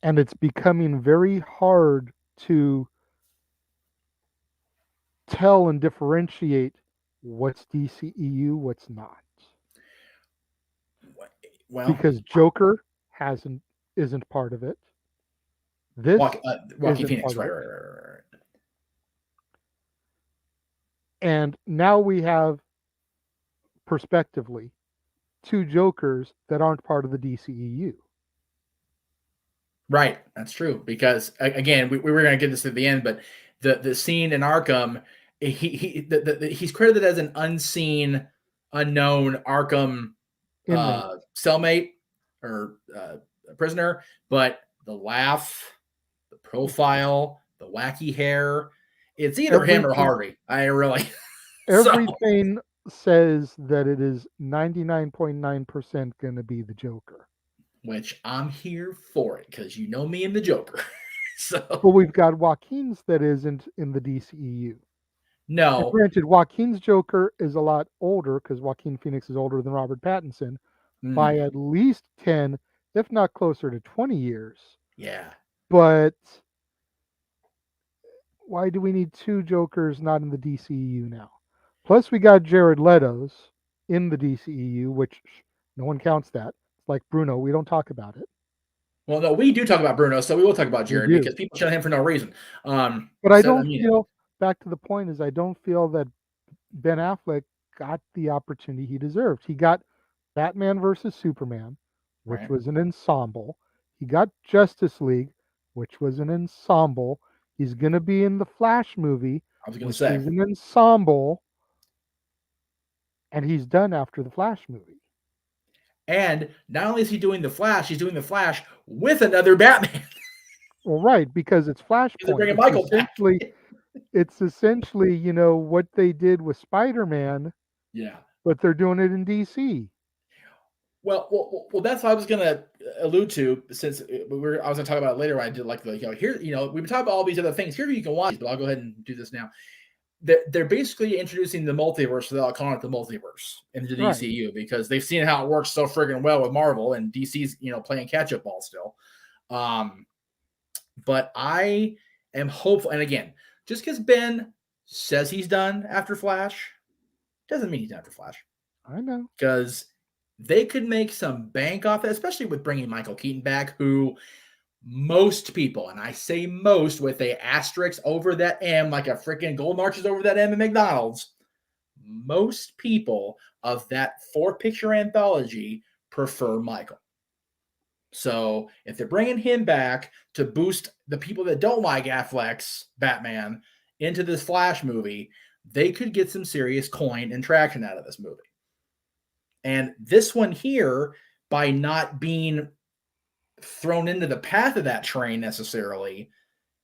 And it's becoming very hard to tell and differentiate what's DCEU, what's not. Well, because Joker isn't part of it. This Joaquin Phoenix, right. And now we have, prospectively, 2 Jokers that aren't part of the DCEU. Right, that's true. Because again, we were going to get this at the end, but the scene in Arkham, he's credited as an unseen, unknown Arkham cellmate or prisoner, but the laugh, the profile, the wacky hair, it's either him or Harvey. I really everything says that it is 99.9% going to be the Joker. Which I'm here for it, because you know me and the Joker. But we've got Joaquin's that isn't in the DCEU. No. And granted, Joaquin's Joker is a lot older, because Joaquin Phoenix is older than Robert Pattinson by at least 10, if not closer to 20 years. Yeah. But why do we need 2 Jokers not in the DCEU now? Plus, we got Jared Leto's in the DCEU, which no one counts that. It's like Bruno, we don't talk about it. Well, no, we do talk about Bruno, so we will talk about We Jared do. because people shut him for no reason. But I So I don't mean, feel, back to the point, is I don't feel that Ben Affleck got the opportunity he deserved. He got Batman versus Superman, which right? was an ensemble. He got Justice League, which was an ensemble. He's going to be in the Flash movie, I was going to which say, is an ensemble. And he's done after the Flash movie. and not only is he doing the Flash, he's doing the Flash with another Batman. Well, right, because it's They're Flashpoint. bringing Michael back. It's essentially, what they did with Spider-Man, Yeah. but they're doing it in DC. Well, that's what I was going to allude to. Since I was going to talk about it later. When I did here, we've been talking about all these other things. Here you can watch, but I'll go ahead and do this now. They're basically introducing the multiverse without calling it the multiverse into the Right. DCU because they've seen how it works so friggin' well with Marvel, and DC's playing catch up ball still. But I am hopeful, and again, just because Ben says he's done after Flash doesn't mean he's done after Flash. I know, because they could make some bank off it, especially with bringing Michael Keaton back, who most people, and I say most with a asterisk over that M, like a freaking gold marches over that M at McDonald's, most people of that 4-picture anthology prefer Michael. So if they're bringing him back to boost the people that don't like Affleck's Batman into this Flash movie, they could get some serious coin and traction out of this movie. And this one here, by not being thrown into the path of that train necessarily,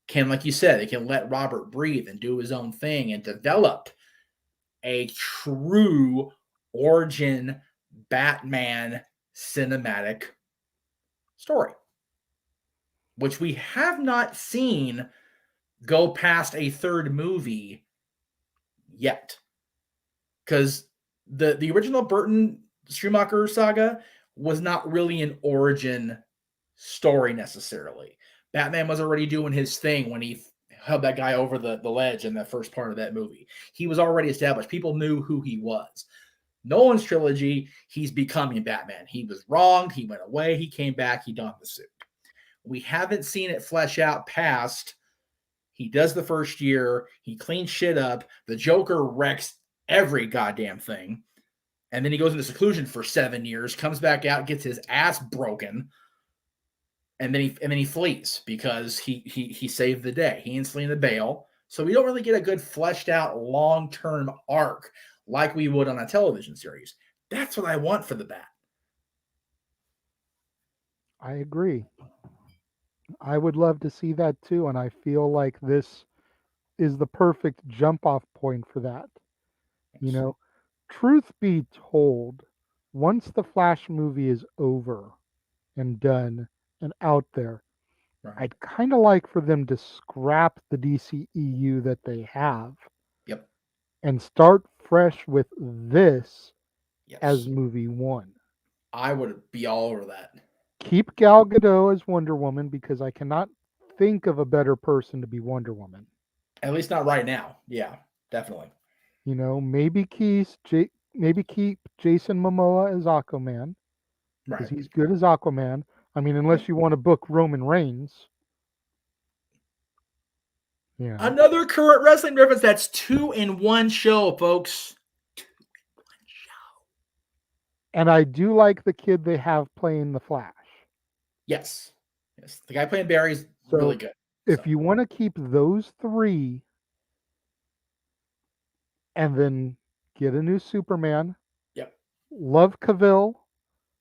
can, like you said, it can let Robert breathe and do his own thing and develop a true origin Batman cinematic story, which we have not seen go past a third movie yet. Because the original Burton Schumacher saga was not really an origin story necessarily. Batman was already doing his thing when he held that guy over the ledge in the first part of that movie. He was already established. People knew who he was. Nolan's trilogy, he's becoming Batman. He was wronged. He went away. He came back. He donned the suit. We haven't seen it flesh out past. He does the first year. He cleans shit up. The Joker wrecks every goddamn thing. And then he goes into seclusion for 7 years, comes back out, gets his ass broken, and then he flees because he saved the day. He instantly in the bail. So we don't really get a good fleshed out long-term arc like we would on a television series. That's what I want for the Bat. I agree. I would love to see that too, and I feel like this is the perfect jump off point for that. Truth be told, once the Flash movie is over and done and out there, Right. I'd kind of like for them to scrap the DCEU that they have. Yep. And start fresh with this Yes. as movie 1. I would be all over that. Keep Gal Gadot as Wonder Woman because I cannot think of a better person to be Wonder Woman. At least not right now. Yeah, definitely. Maybe keep Jason Momoa as Aquaman because he's good as Aquaman. I mean, unless you want to book Roman Reigns. Yeah. Another current wrestling reference. That's 2 in 1 show, folks. 2 in 1 show. And I do like the kid they have playing the Flash. Yes. The guy playing Barry's really good. If you want to keep those 3 and then get a new Superman. Yep. Love Cavill.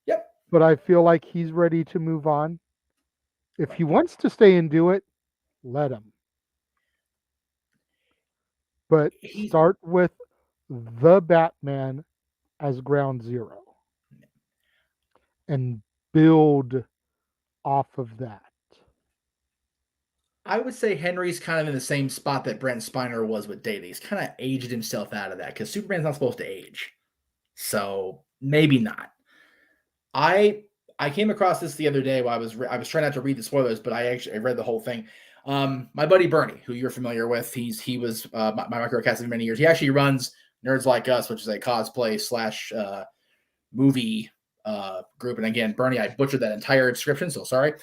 Yep. But I feel like he's ready to move on. If he wants to stay and do it, let him. But start with the Batman as ground zero and build off of that. I would say Henry's kind of in the same spot that Brent Spiner was with Data. He's kind of aged himself out of that because Superman's not supposed to age. So maybe not. I came across this the other day while I was trying not to read the spoilers, but I read the whole thing. My buddy Bernie, who you're familiar with, he was my microcast for many years. He actually runs Nerds Like Us, which is a cosplay slash movie group. And again, Bernie, I butchered that entire description, so sorry.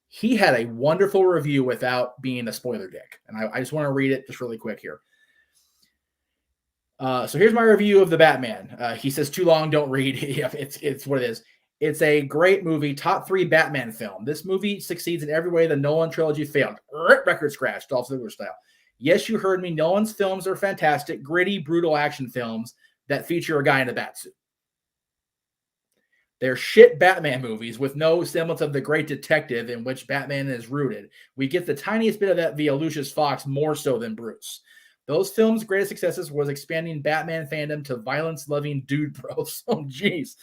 He had a wonderful review without being a spoiler dick. And I just want to read it just really quick here. So here's my review of The Batman. He says, too long, don't read. It's what it is. It's a great movie, top 3 Batman film. This movie succeeds in every way the Nolan trilogy failed. Record scratch, Dolph Ziggler style. Yes, you heard me. Nolan's films are fantastic, gritty, brutal action films that feature a guy in a batsuit. They're shit Batman movies with no semblance of the great detective in which Batman is rooted. We get the tiniest bit of that via Lucius Fox, more so than Bruce. Those films' greatest successes was expanding Batman fandom to violence-loving dude bros. Oh, jeez.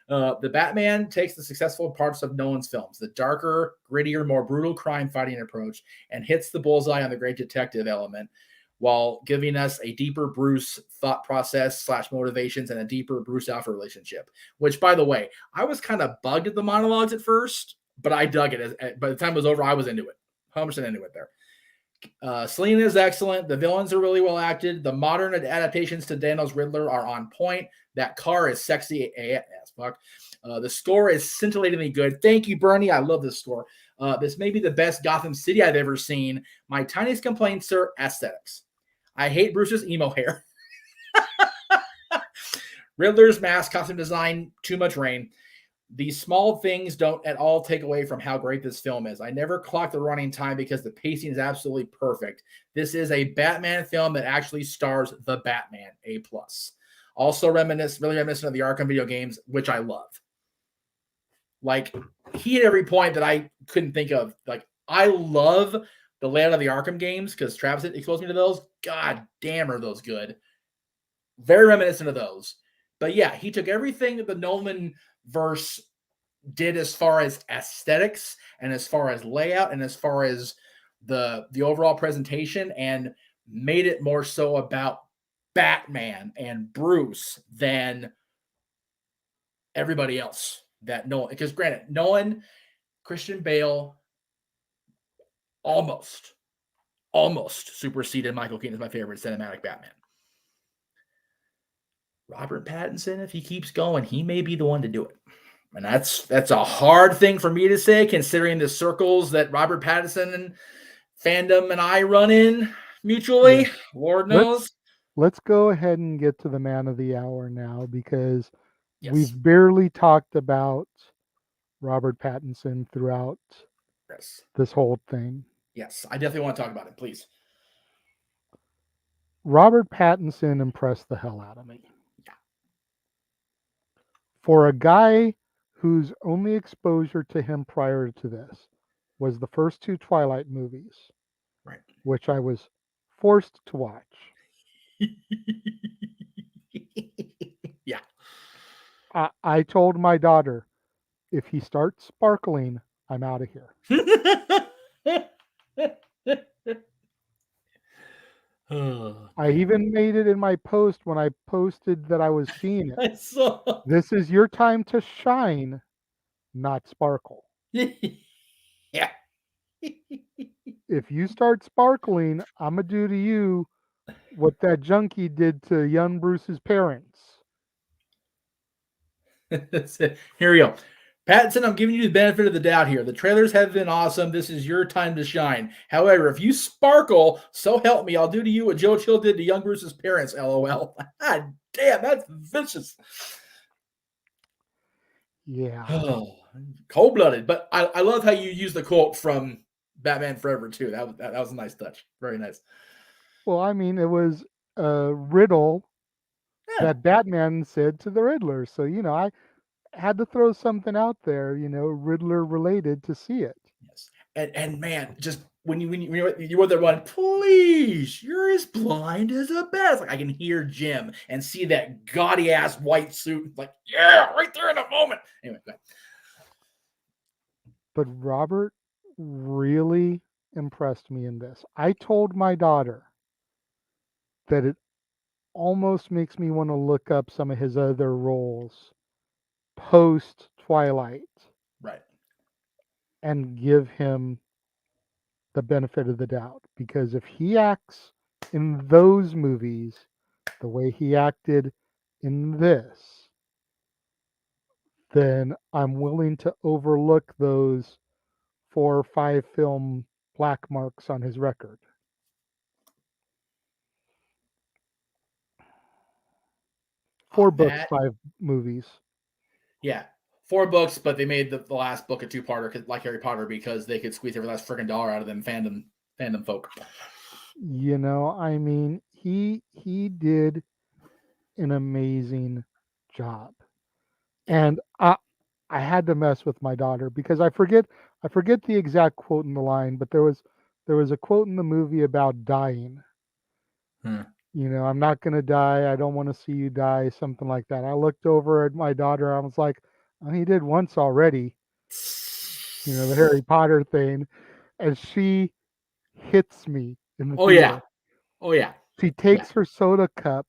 The Batman takes the successful parts of Nolan's films, the darker, grittier, more brutal crime-fighting approach, and hits the bullseye on the great detective element, while giving us a deeper Bruce thought process / motivations and a deeper Bruce-Alfred relationship. Which, by the way, I was kind of bugged at the monologues at first, but I dug it. By the time it was over, I was into it. 100% into it there. Selena is excellent. The villains are really well acted. The modern adaptations to Dano's Riddler are on point. That car is sexy as fuck. The score is scintillatingly good. Thank you, Bernie. I love this score. This may be the best Gotham City I've ever seen. My tiniest complaints are aesthetics. I hate Bruce's emo hair. Riddler's mask, costume design, too much rain. These small things don't at all take away from how great this film is. I never clocked the running time because the pacing is absolutely perfect. This is a Batman film that actually stars the Batman, A+. Also really reminiscent of the Arkham video games, which I love. Like, he hit every point that I couldn't think of. Like, I love the layout of the Arkham games because Travis exposed me to those. God damn, are those good. Very reminiscent of those. But yeah, he took everything that the Nolan verse did as far as aesthetics and as far as layout and as far as the overall presentation and made it more so about Batman and Bruce than everybody else that Nolan, because granted, Nolan, Christian Bale almost superseded Michael Keaton as my favorite cinematic Batman. Robert Pattinson, if he keeps going, he may be the one to do it. And that's a hard thing for me to say, considering the circles that Robert Pattinson and fandom and I run in mutually. Yeah. Lord knows. Let's go ahead and get to the man of the hour now, because we've barely talked about Robert Pattinson throughout this whole thing. Yes, I definitely want to talk about it, please. Robert Pattinson impressed the hell out of me. Yeah. For a guy whose only exposure to him prior to this was the first 2 Twilight movies, right, which I was forced to watch. Yeah. I told my daughter, if he starts sparkling, I'm out of here. I even made it in my post when I posted that I was seeing it. I saw. This is your time to shine, not sparkle. Yeah. If you start sparkling, I'm going to do to you what that junkie did to young Bruce's parents. Here we go. Pattinson, I'm giving you the benefit of the doubt here. The trailers have been awesome. This is your time to shine. However, if you sparkle, so help me, I'll do to you what Joe Chill did to young Bruce's parents, LOL. God damn, that's vicious. Yeah. Oh, cold-blooded. But I love how you use the quote from Batman Forever, too. That was a nice touch. Very nice. Well, I mean, it was a riddle that Batman said to the Riddler. So, I had to throw something out there, Riddler related, to see it. Yes. And man, just when you were there one, please, you're as blind as a bat. Like, I can hear Jim and see that gaudy ass white suit. Like, yeah, right there in a moment. Anyway, go ahead. But Robert really impressed me in this. I told my daughter that it almost makes me want to look up some of his other roles post Twilight. Right. And give him the benefit of the doubt. Because if he acts in those movies the way he acted in this, then I'm willing to overlook those 4 or 5 film black marks on his record. Four books, That 5 movies. yeah, 4 books, but they made the last book a 2-parter like Harry Potter because they could squeeze every last freaking dollar out of them fandom folk. You know, I mean, he did an amazing job. And I had to mess with my daughter because I forget the exact quote in the line, but there was a quote in the movie about dying. You know, I'm not going to die. I don't want to see you die, something like that. I looked over at my daughter. I was like, oh, he did once already, you know, the Harry Potter thing. And she hits me in the Oh theater. yeah. Oh yeah. She takes her soda cup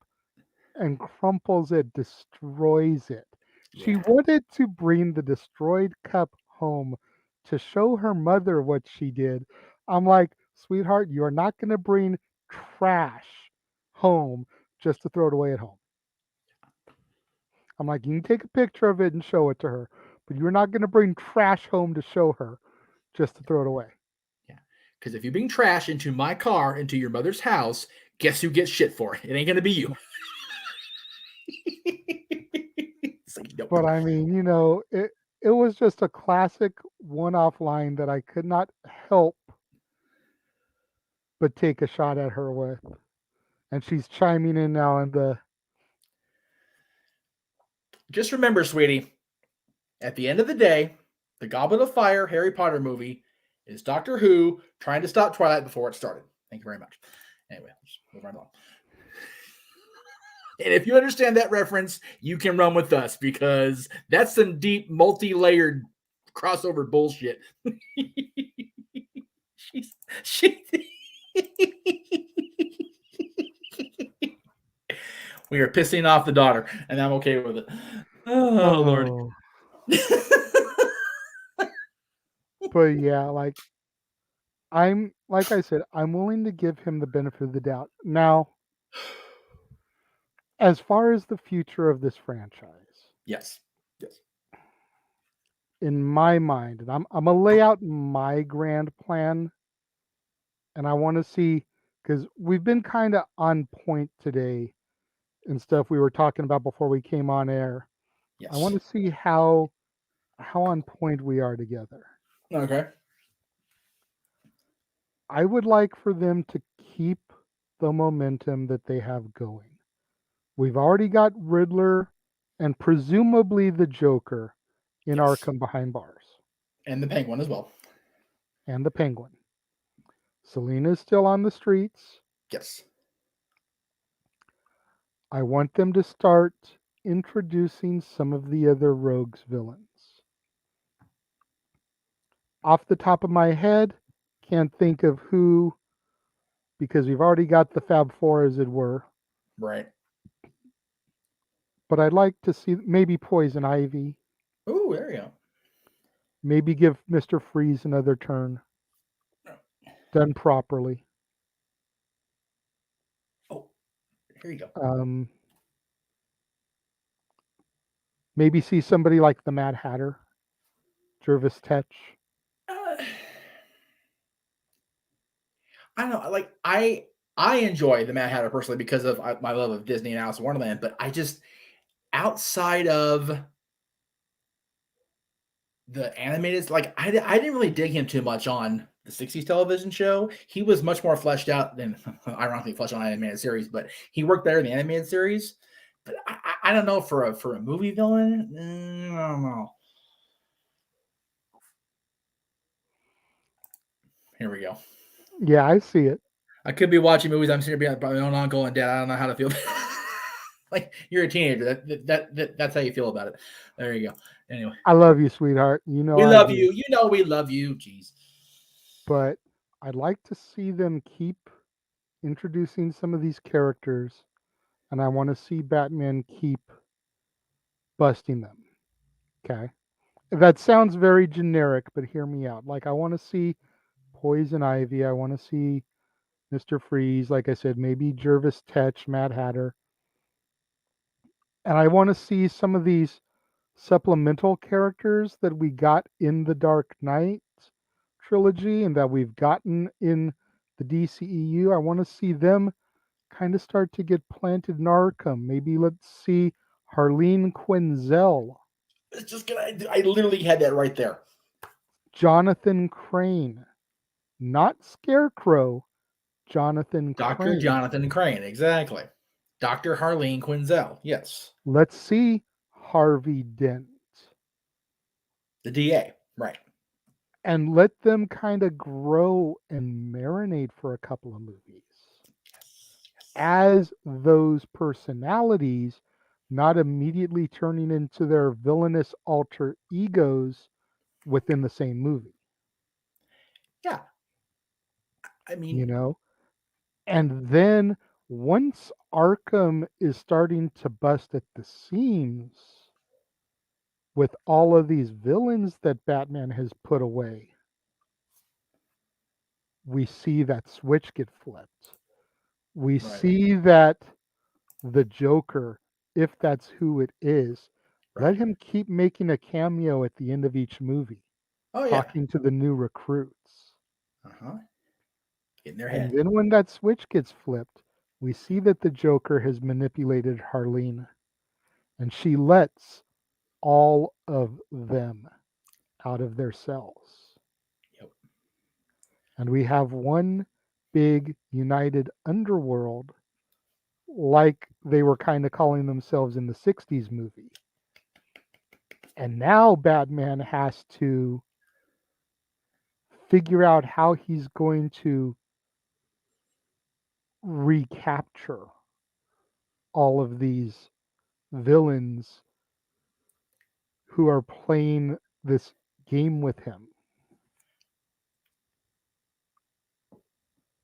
and crumples it, destroys it. She Yeah. wanted to bring the destroyed cup home to show her mother what she did. I'm like, sweetheart, you are not going to bring trash home just to throw it away at home. I'm like, you can take a picture of it and show it to her, but you're not going to bring trash home to show her just to throw it away. Yeah. Because if you bring trash into my car, into your mother's house, guess who gets shit for it? It ain't going to be you. Like, But I mean, you know, it was just a classic one-off line that I could not help but take a shot at her with. And she's chiming in now in the just remember, sweetie, at the end of the day, the Goblet of Fire Harry Potter movie is Doctor Who trying to stop Twilight before it started. Thank you very much. Anyway, let's move right on. And if you understand that reference, you can run with us because that's some deep, multi-layered crossover bullshit. We are pissing off the daughter, and I'm okay with it. Oh Lord. But yeah, like I said, I'm willing to give him the benefit of the doubt. Now, as far as the future of this franchise, Yes. Yes. in my mind, and I'm gonna lay out my grand plan, and I want to see because we've been kind of on point today and stuff we were talking about before we came on air. Yes. I want to see how on point we are together. Okay. I would like for them to keep the momentum that they have going. We've already got Riddler and presumably the Joker in Yes. Arkham Behind Bars. And the Penguin as well. And the Penguin. Selina's still on the streets. Yes. I want them to start introducing some of the other rogues villains. Off the top of my head, can't think of who, because we've already got the Fab Four, as it were. Right. But I'd like to see maybe Poison Ivy. Oh, there you go. Maybe give Mr. Freeze another turn. Done properly. Oh, here you go. Maybe see somebody like the Mad Hatter, Jervis Tetch. I don't know. Like I enjoy the Mad Hatter personally because of my love of Disney and Alice in Wonderland. But I just outside of the animated, like I didn't really dig him too much on the '60s television show. He was much more fleshed out than ironically fleshed on animated series, but he worked better in the animated series. But I don't know for a movie villain. I don't know. Here we go. Yeah, I see it. I could be watching movies. I'm sitting here by my own uncle and dad. I don't know how to feel. Like you're a teenager. That's how you feel about it. There you go. Anyway, I love you, sweetheart. You know we I love do. you. You know we love you. Jeez. But I'd like to see them keep introducing some of these characters, and I want to see Batman keep busting them. Okay. That sounds very generic, but hear me out. Like I want to see Poison Ivy. I want to see Mr. Freeze. Like I said, maybe Jervis Tetch, Mad Hatter. And I want to see some of these supplemental characters that we got in the Dark Knight trilogy and that we've gotten in the DCEU. I want to see them kind of start to get planted in Arkham. Maybe let's see Harleen Quinzel, It's just I literally had that right there. Jonathan Crane, not Scarecrow, Jonathan Dr. Crane. Jonathan Crane, exactly. Dr. Harleen Quinzel, yes. Let's see Harvey Dent. The DA, right. And let them kind of grow and marinate for a couple of movies as those personalities, not immediately turning into their villainous alter egos within the same movie. Yeah. I mean, You know? And then once Arkham is starting to bust at the seams with all of these villains that Batman has put away, we see that switch get flipped. We right. see that the Joker, if that's who it is, Right. let him keep making a cameo at the end of each movie, Oh, talking to the new recruits. Uh-huh. In their And head. then when that switch gets flipped, we see that the Joker has manipulated Harleen, and she lets all of them out of their cells. Yep. And we have one big united underworld, like they were kind of calling themselves in the 60s movie. And now Batman has to figure out how he's going to recapture all of these villains who are playing this game with him.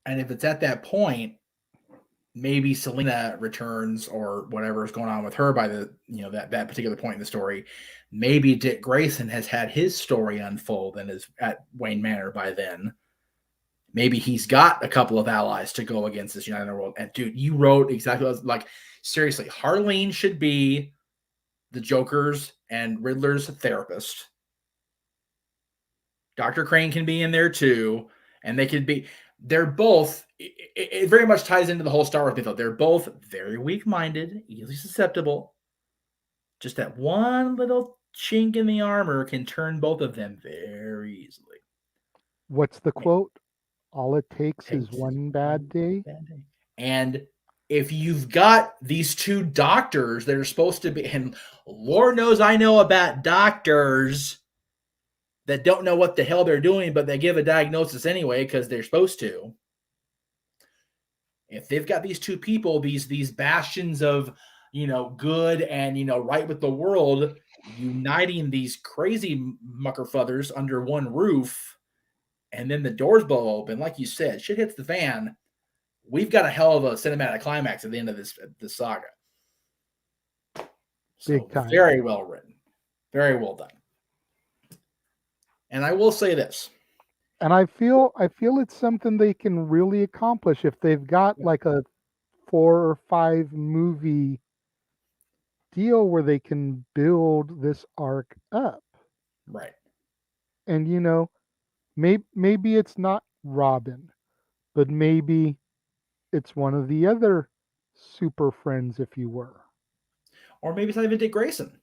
And if it's at that point, maybe Selina returns or whatever is going on with her by the that particular point in the story. Maybe Dick Grayson has had his story unfold and is at Wayne Manor by then. Maybe he's got a couple of allies to go against this United World. And dude, you wrote exactly what I was like. Seriously, Harleen should be the Joker's and Riddler's therapist. Dr. Crane can be in there too, and they could be. They're both. It very much ties into the whole Star Wars mythos. They're both very weak-minded, easily susceptible. Just that one little chink in the armor can turn both of them very easily. What's the quote? All it takes is one bad day. And if you've got these two doctors that are supposed to be, and Lord knows I know about doctors that don't know what the hell they're doing, but they give a diagnosis anyway because they're supposed to. If they've got these two people, these bastions of good and right with the world, uniting these crazy muckerfuthers under one roof, and then the doors blow open, like you said, shit hits the fan. We've got a hell of a cinematic climax at the end of this saga. So Big time. very well written, very well done. And I will say this. And I feel it's something they can really accomplish if they've got like a 4 or 5 movie deal where they can build this arc up. Right. And maybe it's not Robin, but maybe it's one of the other super friends, if you were. Or maybe it's not even Dick Grayson.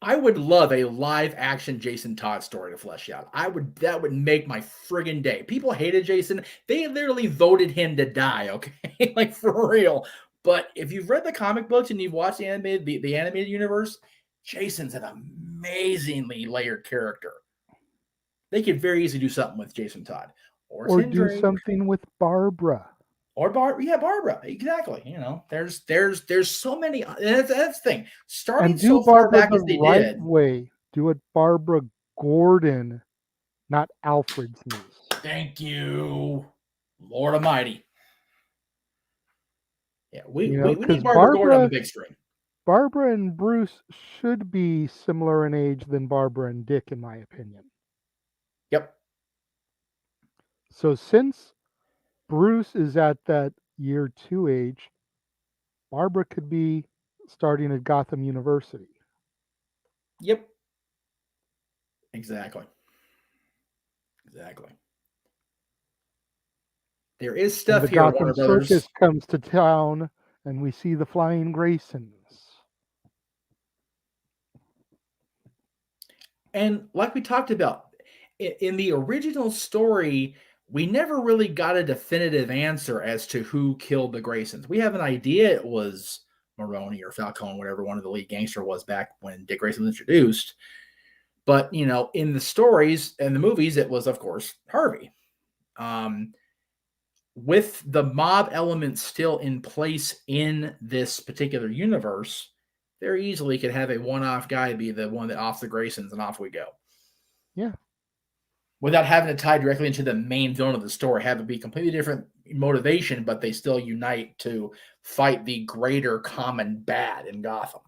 I would love a live action Jason Todd story to flesh out. That would make my friggin' day. People hated Jason. They literally voted him to die, okay? Like for real. But if you've read the comic books and you've watched the animated universe, Jason's an amazingly layered character. They could very easily do something with Jason Todd. Or do something with Barbara. Or Barbara, exactly. There's so many. That's the thing. Starting so far back as they did. Way. Do it Barbara Gordon, not Alfred's niece. Thank you, Lord Almighty. Yeah, we need Barbara Gordon on the big screen. Barbara and Bruce should be similar in age than Barbara and Dick, in my opinion. Yep. So since Bruce is at that year 2 age, Barbara could be starting at Gotham University. Yep. Exactly. There is And stuff the here, Gotham Warner Circus Brothers. comes to town, and we see the Flying Graysons. And like we talked about, in the original story, we never really got a definitive answer as to who killed the Graysons. We have an idea it was Maroni or Falcone, whatever one of the lead gangster was back when Dick Grayson was introduced. But, in the stories and the movies, it was, of course, Harvey. With the mob element still in place in this particular universe, very easily could have a one-off guy be the one that offs the Graysons and off we go. Yeah. Without having to tie directly into the main villain of the story, have it be completely different motivation, but they still unite to fight the greater common bad in Gotham.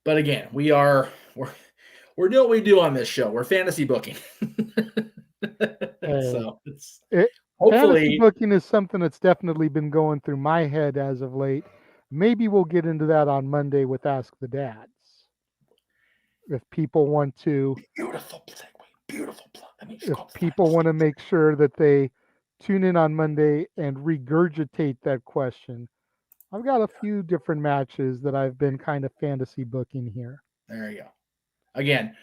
But again, we're doing what we do on this show. We're fantasy booking. So it's fantasy hopefully booking is something that's definitely been going through my head as of late. Maybe we'll get into that on Monday with Ask the Dads. If people want to, beautiful segue, beautiful plug. If people want to make sure that they tune in on Monday and regurgitate that question, I've got a few different matches that I've been kind of fantasy booking here. There you go. Again,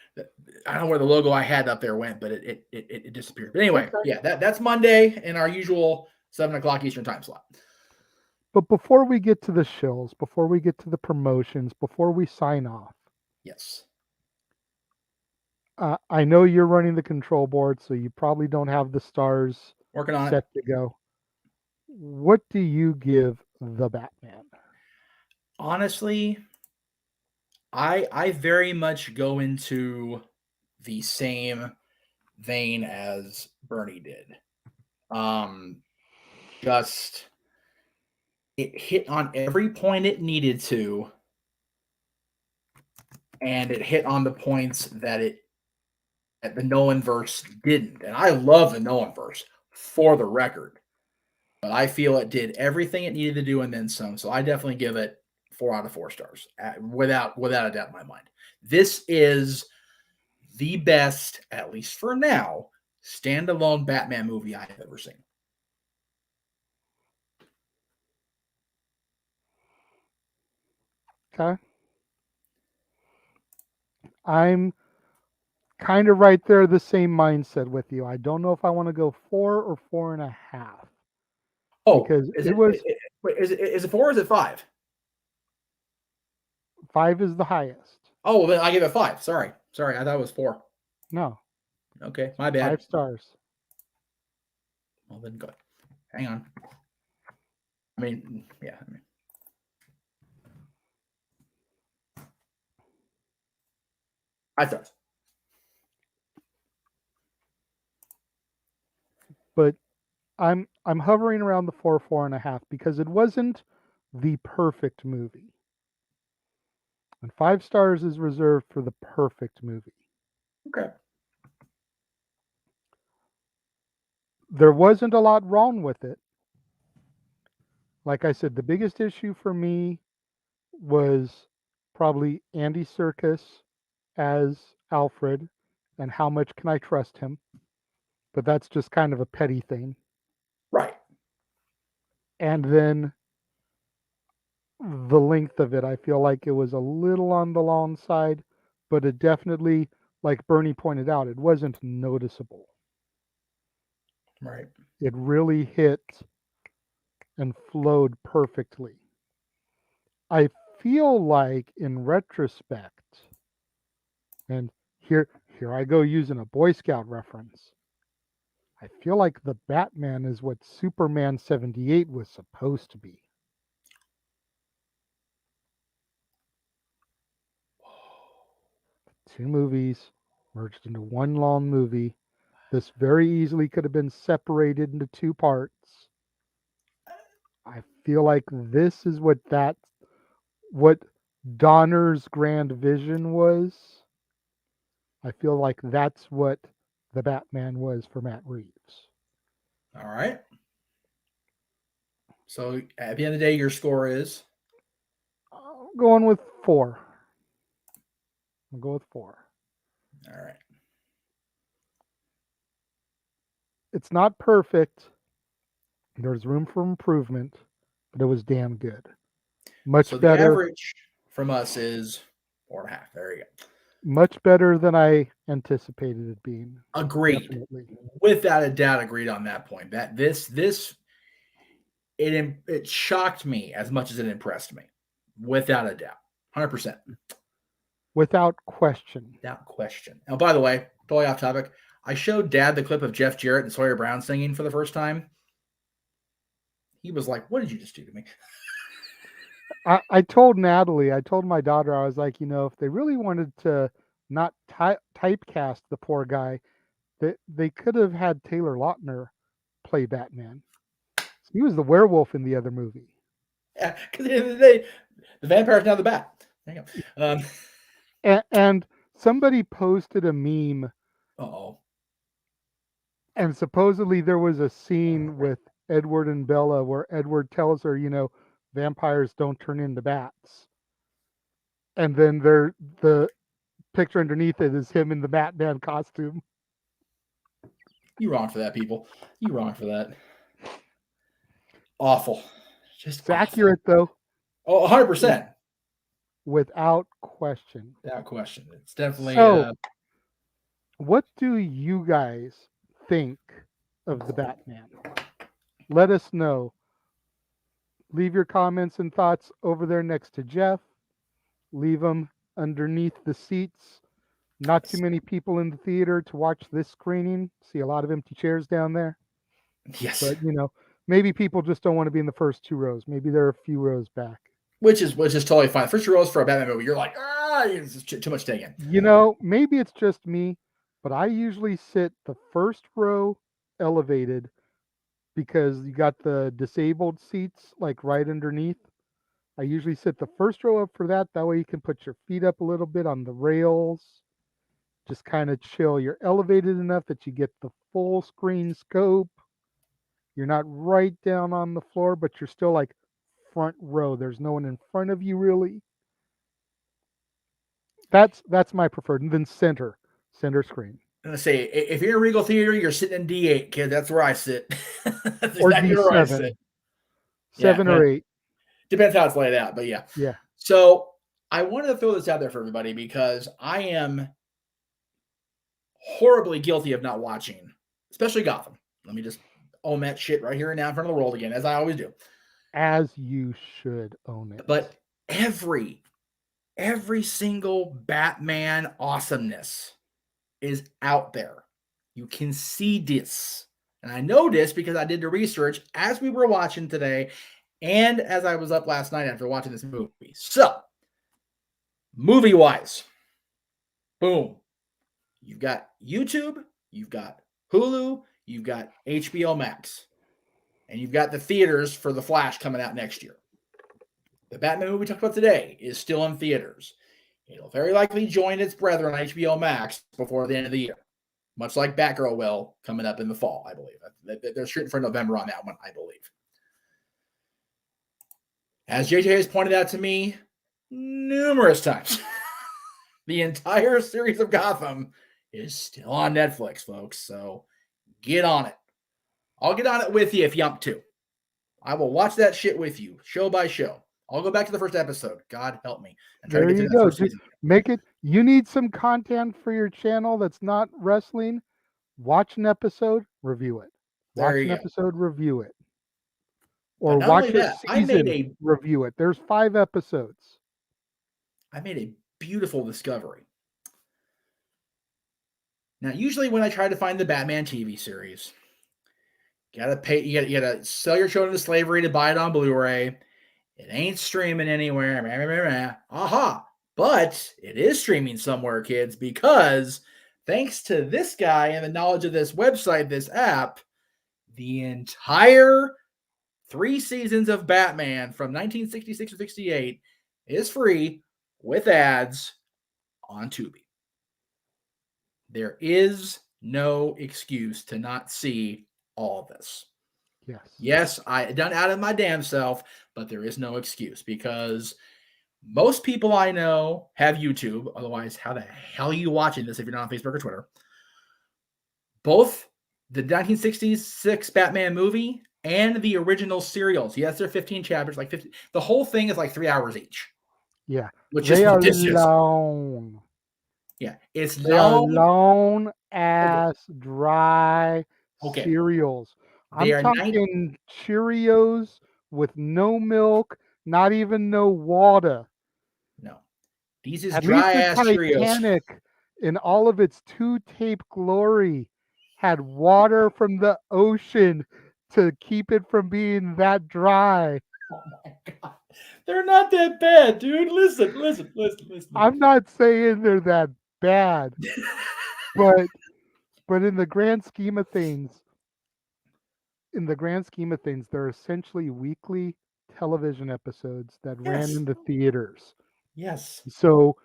I don't know where the logo I had up there went, but it disappeared. But anyway, okay. Yeah, that's Monday in our usual 7:00 Eastern time slot. But before we get to the shills, before we get to the promotions, before we sign off, yes, I know you're running the control board, so you probably don't have the stars working on set to go. What do you give the Batman? Honestly, I very much go into the same vein as Bernie did. Just it hit on every point it needed to, and it hit on the points that the Nolanverse didn't. And I love the Nolanverse, for the record, but I feel it did everything it needed to do and then some. So I definitely give it 4 out of 4 stars, without a doubt in my mind. This is the best, at least for now, standalone Batman movie I have ever seen. Okay. I'm kind of right there, the same mindset with you. I don't know if I want to go 4 or 4.5. Oh, because is it 4 or is it 5? 5 is the highest. Oh, well, then I give it 5. Sorry, I thought it was 4. No. Okay, my bad. 5 stars. Well, then go. Hang on. I mean, yeah. 5 stars. But I'm hovering around the 4.5 because it wasn't the perfect movie. And 5 stars is reserved for the perfect movie. Okay. There wasn't a lot wrong with it. Like I said, the biggest issue for me was probably Andy Serkis as Alfred and how much can I trust him. But that's just kind of a petty thing. Right. And then the length of it, I feel like it was a little on the long side, but it definitely, like Bernie pointed out, it wasn't noticeable. Right. It really hit and flowed perfectly. I feel like in retrospect, and here I go using a Boy Scout reference, I feel like the Batman is what Superman 78 was supposed to be. Two movies merged into one long movie. This very easily could have been separated into 2 parts. I feel like this is what Donner's grand vision was. I feel like that's what the Batman was for Matt Reeves. All right. So at the end of the day, your score is? I'm going with 4. I'll go with 4. All right. It's not perfect. There's room for improvement, but it was damn good. Much So the better. average from us is 4.5. There you go. Much better than I anticipated it being. Agreed. Definitely. Without a doubt, agreed on that point. That it shocked me as much as it impressed me. Without a doubt. 100%. Without question. Without question. Now, by the way, totally off topic. I showed Dad the clip of Jeff Jarrett and Sawyer Brown singing for the first time. He was like, "What did you just do to me?" I told Natalie, I told my daughter, I was like, if they really wanted to not typecast the poor guy, they could have had Taylor Lautner play Batman. He was the werewolf in the other movie. Yeah, because at the end of the day, the vampire's now the bat. There you go. And somebody posted a meme. Uh-oh. And supposedly there was a scene with Edward and Bella where Edward tells her, vampires don't turn into bats. And then the picture underneath it is him in the Batman costume. You wrong for that, people. You wrong for that. Awful. Just It's accurate, though. Oh, 100%. Without question. Without question. It's definitely... So, what do you guys think of the Batman? Let us know. Leave your comments and thoughts over there next to Jeff. Leave them underneath the seats. Not too many people in the theater to watch this screening. See a lot of empty chairs down there. Yes. But, maybe people just don't want to be in the first 2 rows. Maybe they're a few rows back. Which is totally fine. First 2 rows for a Batman movie, you're like, it's too much taken. Maybe it's just me, but I usually sit the first row elevated because you got the disabled seats like right underneath. I usually sit the first row up for that. That way you can put your feet up a little bit on the rails. Just kind of chill. You're elevated enough that you get the full screen scope. You're not right down on the floor, but you're still like front row. There's no one in front of you really. That's my preferred. And then center screen. I'm gonna say, if you're in a Regal Theater, you're sitting in D8, kid. That's where I sit. That's or exactly D7. where I sit. 7 or 8. Depends how it's laid out, but yeah. Yeah. So I wanted to throw this out there for everybody because I am horribly guilty of not watching, especially Gotham. Let me just own that shit right here and now in front of the world again, as I always do. As you should own it. But every single Batman awesomeness is out there. You can see this. And I know this because I did the research as we were watching today and as I was up last night after watching this movie. So, movie-wise, boom. You've got YouTube, you've got Hulu, you've got HBO Max, and you've got the theaters for The Flash coming out next year. The Batman movie we talked about today is still in theaters. It'll very likely join its brethren on HBO Max before the end of the year, much like Batgirl will coming up in the fall, I believe. They're shooting for November on that one, I believe. As JJ has pointed out to me numerous times, the entire series of Gotham is still on Netflix, folks. So get on it. I'll get on it with you if you want to. I will watch that shit with you, show by show. I'll go back to the first episode. God help me. And try there to get you to go. First season. Make it. You need some content for your channel that's not wrestling. Watch an episode, review it. Watch an episode, review it. Or watch a season, review it. There's 5 episodes. I made a beautiful discovery. Now, usually when I try to find the Batman TV series, you gotta sell your children to slavery to buy it on Blu-ray. It ain't streaming anywhere. Aha! But it is streaming somewhere, kids, because thanks to this guy and the knowledge of this website, this app, the entire 3 seasons of Batman from 1966 to 68 is free with ads on Tubi. There is no excuse to not see all of this. Yes. I done out of my damn self, but there is no excuse because most people I know have YouTube. Otherwise, how the hell are you watching this if you're not on Facebook or Twitter? Both the 1966 Batman movie and the original serials. Yes, they're 15 chapters, like 50. The whole thing is like 3 hours each. Yeah. Which is They what are this is. long. Yeah, it's They are long. long Okay, ass dry okay. cereals. They I'm are nine. talking Cheerios with no milk, not even no water. No, these is At least dry the ass Cheerios. Titanic, in all of its two-tape glory, had water from the ocean to keep it from being that dry. Oh my god, they're not that bad, dude. Listen. I'm not saying they're that bad, but in the grand scheme of things, they're essentially weekly television episodes that ran Yes, in the theaters. yes, So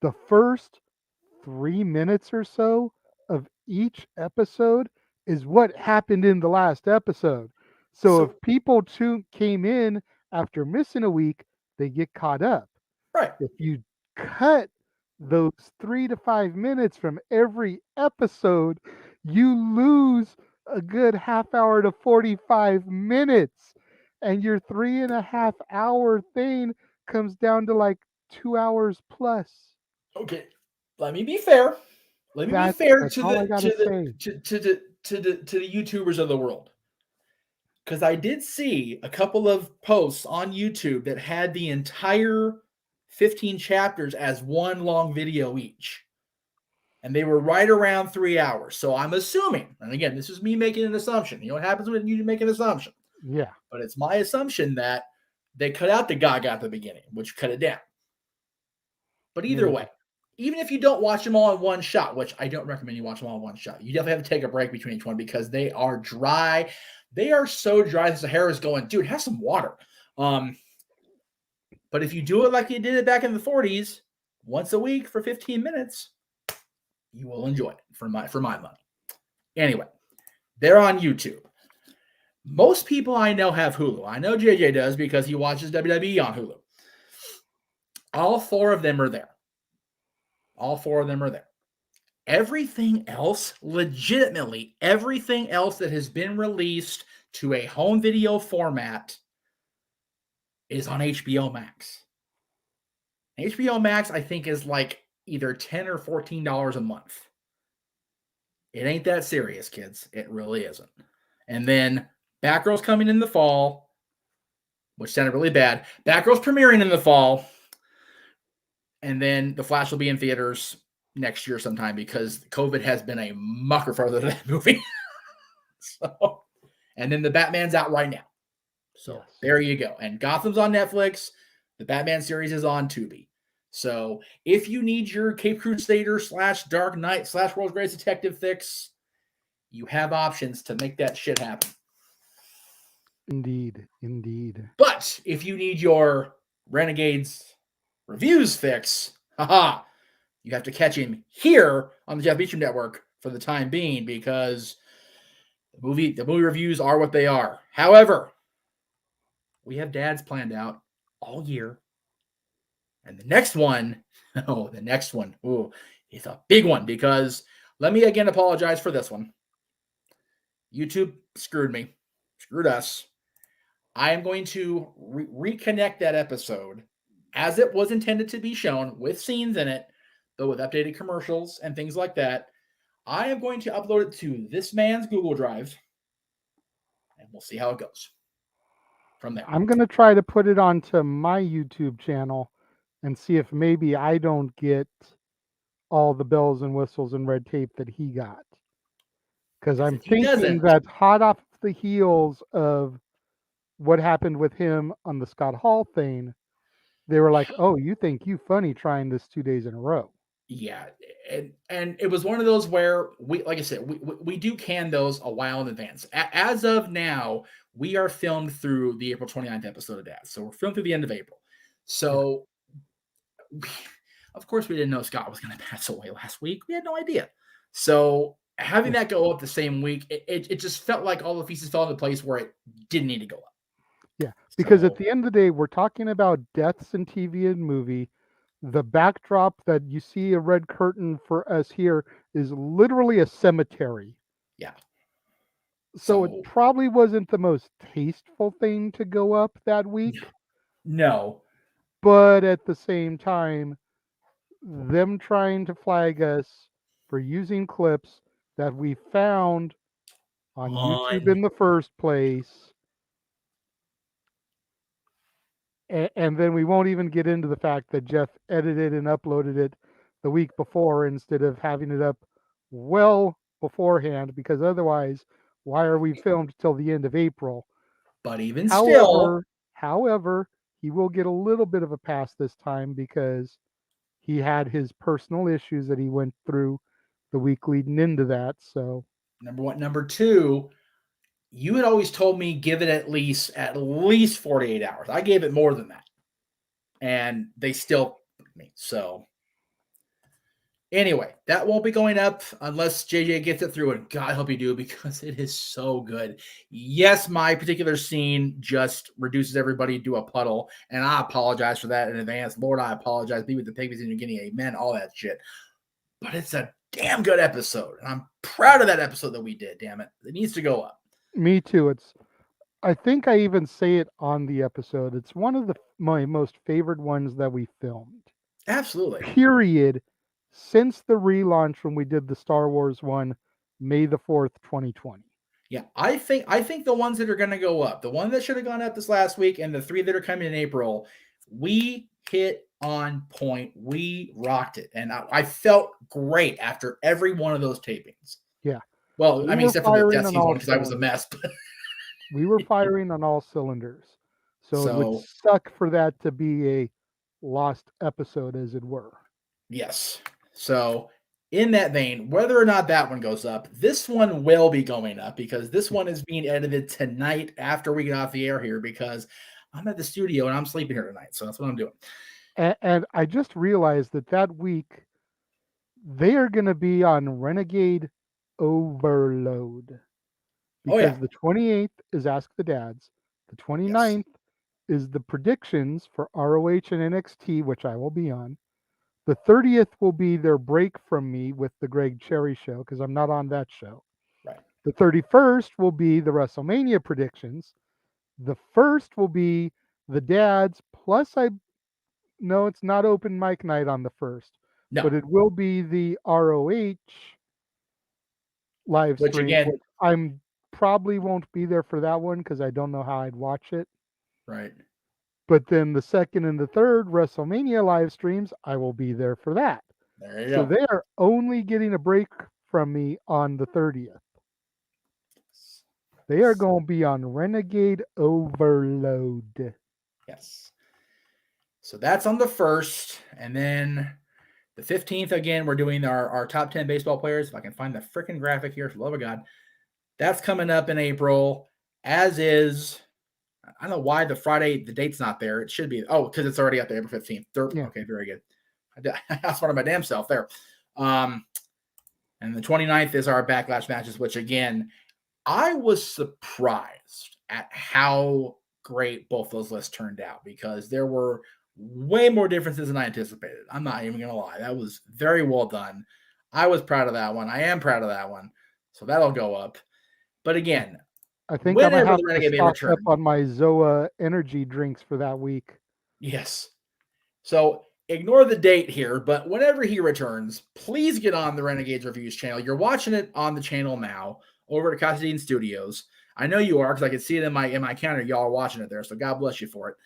the first 3 minutes or so of each episode is what happened in the last episode. So if so people came in after missing a week, they get caught up. right. If you cut those 3 to 5 minutes from every episode, you lose a good half hour to 45 minutes. And your 3.5 hour thing comes down to like 2 hours plus. Okay, let me be fair. Let me be That's fair that's all I gotta say. to the YouTubers of the world. Because I did see a couple of posts on YouTube that had the entire 15 chapters as one long video each. And they were right around 3 hours. So I'm assuming, and again, this is me making an assumption. You know what happens when you make an assumption? Yeah, But it's my assumption that they cut out the Gaga at the beginning, which cut it down. But either maybe. way, even if you don't watch them all in one shot, which I don't recommend you watch them all in one shot, you definitely have to take a break between each one because they are dry. They are so dry that Sahara is going, dude, have some water. But if you do it like you did it back in the 40s, once a week for 15 minutes, you will enjoy it for my money. Anyway, they're on YouTube. Most people I know have Hulu. I know JJ does because he watches WWE on Hulu. All four of them are there. All four of them are there. Everything else, legitimately, everything else that has been released to a home video format is on HBO Max. HBO Max, I think, is like either $10 or $14 a month. It ain't that serious, kids. It really isn't. And then Batgirl's coming in the fall, which sounded really bad. Batgirl's premiering in the fall. And then The Flash will be in theaters next year sometime because COVID has been a mucker for that movie. So, and then the Batman's out right now. So Yes. there you go. And Gotham's on Netflix. The Batman series is on Tubi. So if you need your Cape Crusader / Dark Knight / World's Greatest Detective fix, you have options to make that shit happen. Indeed. But if you need your Renegades reviews fix, you have to catch him here on the Jeff Beecham Network for the time being because the movie reviews are what they are. However, we have dads planned out all year. And the next one, is a big one because let me again apologize for this one. YouTube screwed us. I am going to reconnect that episode as it was intended to be shown with scenes in it, but with updated commercials and things like that. I am going to upload it to this man's Google Drive, and we'll see how it goes from there. I'm gonna try to put it onto my YouTube channel and see if maybe I don't get all the bells and whistles and red tape that he got. Because I'm If he thinking doesn't, that hot off the heels of what happened with him on the Scott Hall thing, they were like, "Oh, you think you funny trying this 2 days in a row?" yeah, and it was one of those where like I said, we do can those a while in advance. As of now, we are filmed through the April 29th episode of Dad. So we're filmed through the end of April. So of course we didn't know Scott was going to pass away last week. We had no idea. So having that go up the same week, it just felt like all the pieces fell into place where it didn't need to go up. Yeah, because at So the end of the day, we're talking about deaths in TV and movie. The backdrop that you see a red curtain for us here is literally a cemetery. yeah. So it So probably wasn't the most tasteful thing to go up that week, no. but at the same time, them trying to flag us for using clips that we found on YouTube On in the first place. And then we won't even get into the fact that Jeff edited and uploaded it the week before instead of having it up well beforehand, because otherwise, why are we filmed till the end of April? but even still, However, he will get a little bit of a pass this time because he had his personal issues that he went through the week leading into that. So number one. Number two, you had always told me give it at least 48 hours. I gave it more than that. And they still me. So anyway, that won't be going up unless JJ gets it through, and God help you do, because it is so good. Yes, my particular scene just reduces everybody to a puddle, and I apologize for that in advance. Lord, I apologize. Be with the pygmies in New Guinea, amen, all that shit. But it's a damn good episode, and I'm proud of that episode that we did. Damn it, it needs to go up. me too. I think I even say it on the episode. It's one of my most favorite ones that we filmed. Absolutely. Period. Since the relaunch when we did the Star Wars one, May the 4th, 2020. Yeah, I think the ones that are going to go up, the one that should have gone up this last week, and the three that are coming in April, we hit on point. We rocked it, and I felt great after every one of those tapings. Yeah. Well, I mean, except for the Death Season one because I was a mess. We were firing on all cylinders, so it would suck for that to be a lost episode, as it were. Yes. So in that vein, whether or not that one goes up, this one will be going up because this one is being edited tonight after we get off the air here, because I'm at the studio and I'm sleeping here tonight. So that's what I'm doing. And I just realized that week they are going to be on Renegade Overload. Because the 28th is Ask the Dads. The 29th is the predictions for ROH and NXT, which I will be on. The 30th will be their break from me with the Greg Cherry show, because I'm not on that show. Right. The 31st will be the WrestleMania predictions. The 1st will be the Dads, plus no, it's not open mic night on the 1st. No. But it will be the ROH live stream. Which again, I'm probably won't be there for that one because I don't know how I'd watch it. Right. But then the 2nd and the 3rd WrestleMania live streams, I will be there for that. There you go. So they are only getting a break from me on the 30th. They are going to be on Renegade Overload. Yes. So that's on the 1st. And then the 15th, again, we're doing our top 10 baseball players. If I can find the freaking graphic here, for the love of God. That's coming up in April, as is. I don't know why the Friday, the date's not there. It should be. Oh, because it's already up there, April 15th. Yeah. Okay, very good. I thought of my damn self there. And the 29th is our Backlash matches, which, again, I was surprised at how great both those lists turned out, because there were way more differences than I anticipated. I'm not even going to lie. That was very well done. I was proud of that one. I am proud of that one. So that'll go up. But again, I think I'm going to have to stock up on my Zoa energy drinks for that week. Yes. So ignore the date here, but whenever he returns, please get on the Renegades Reviews channel. You're watching it on the channel now over at Casadine Studios. I know you are, because I can see it in my counter. Y'all are watching it there, so God bless you for it.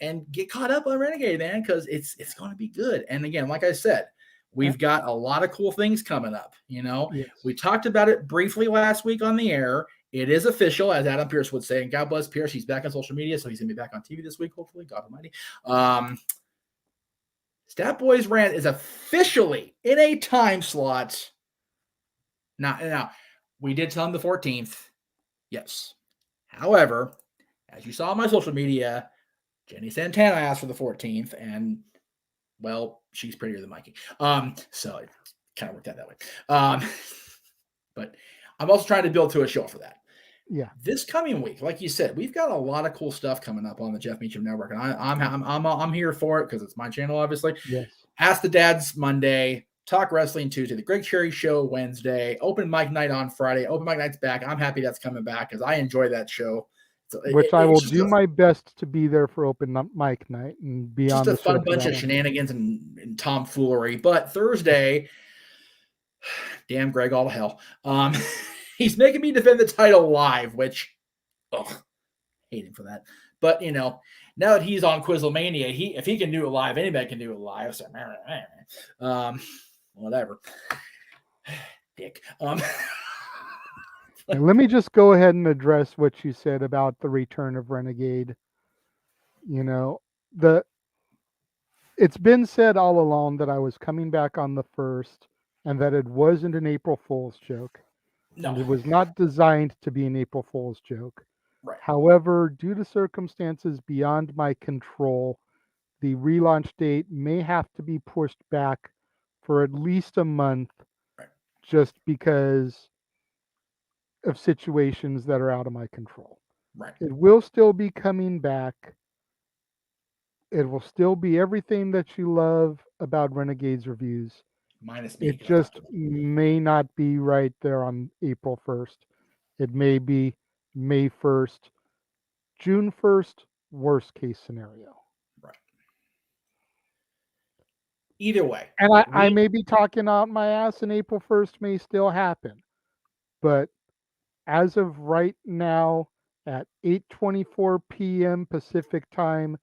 And get caught up on Renegade, man, because it's going to be good. And again, like I said, we've got a lot of cool things coming up. You know, we talked about it briefly last week on the air. It is official, as Adam Pierce would say, and God bless Pierce. He's back on social media, so he's going to be back on TV this week, hopefully, God almighty. Stat Boys Rant is officially in a time slot. Now, we did tell him the 14th. Yes. However, as you saw on my social media, Jenny Santana asked for the 14th, and, well, she's prettier than Mikey. So it kind of worked out that way. But I'm also trying to build to a show for that. Yeah. This coming week, like you said, we've got a lot of cool stuff coming up on the Jeff Meacham Network, and I'm here for it because it's my channel, obviously. Yes. Ask the Dads Monday, Talk Wrestling Tuesday, the Greg Cherry Show Wednesday, Open Mic Night on Friday. Open Mic Night's back. I'm happy that's coming back because I enjoy that show. So Which I will do my best to be there for Open Mic Night and be on the show. Just a fun bunch of shenanigans and tomfoolery. But Thursday, damn Greg, all to hell. He's making me defend the title live, which, hate him for that. But, now that he's on Quizlemania, if he can do it live, anybody can do it live. So, whatever. Dick. Let me just go ahead and address what you said about the return of Renegade. It's been said all along that I was coming back on the 1st and that it wasn't an April Fool's joke. No. And it was not designed to be an April Fool's joke. Right. However, due to circumstances beyond my control, the relaunch date may have to be pushed back for at least a month, right, just because of situations that are out of my control. Right. It will still be coming back. It will still be everything that you love about Renegades reviews. Minus me. It just may not be right there on April 1st. It may be May 1st, June 1st, worst case scenario. Right. Either way. And I may be talking out my ass, and April 1st may still happen. But as of right now, at 8:24 p.m. Pacific time,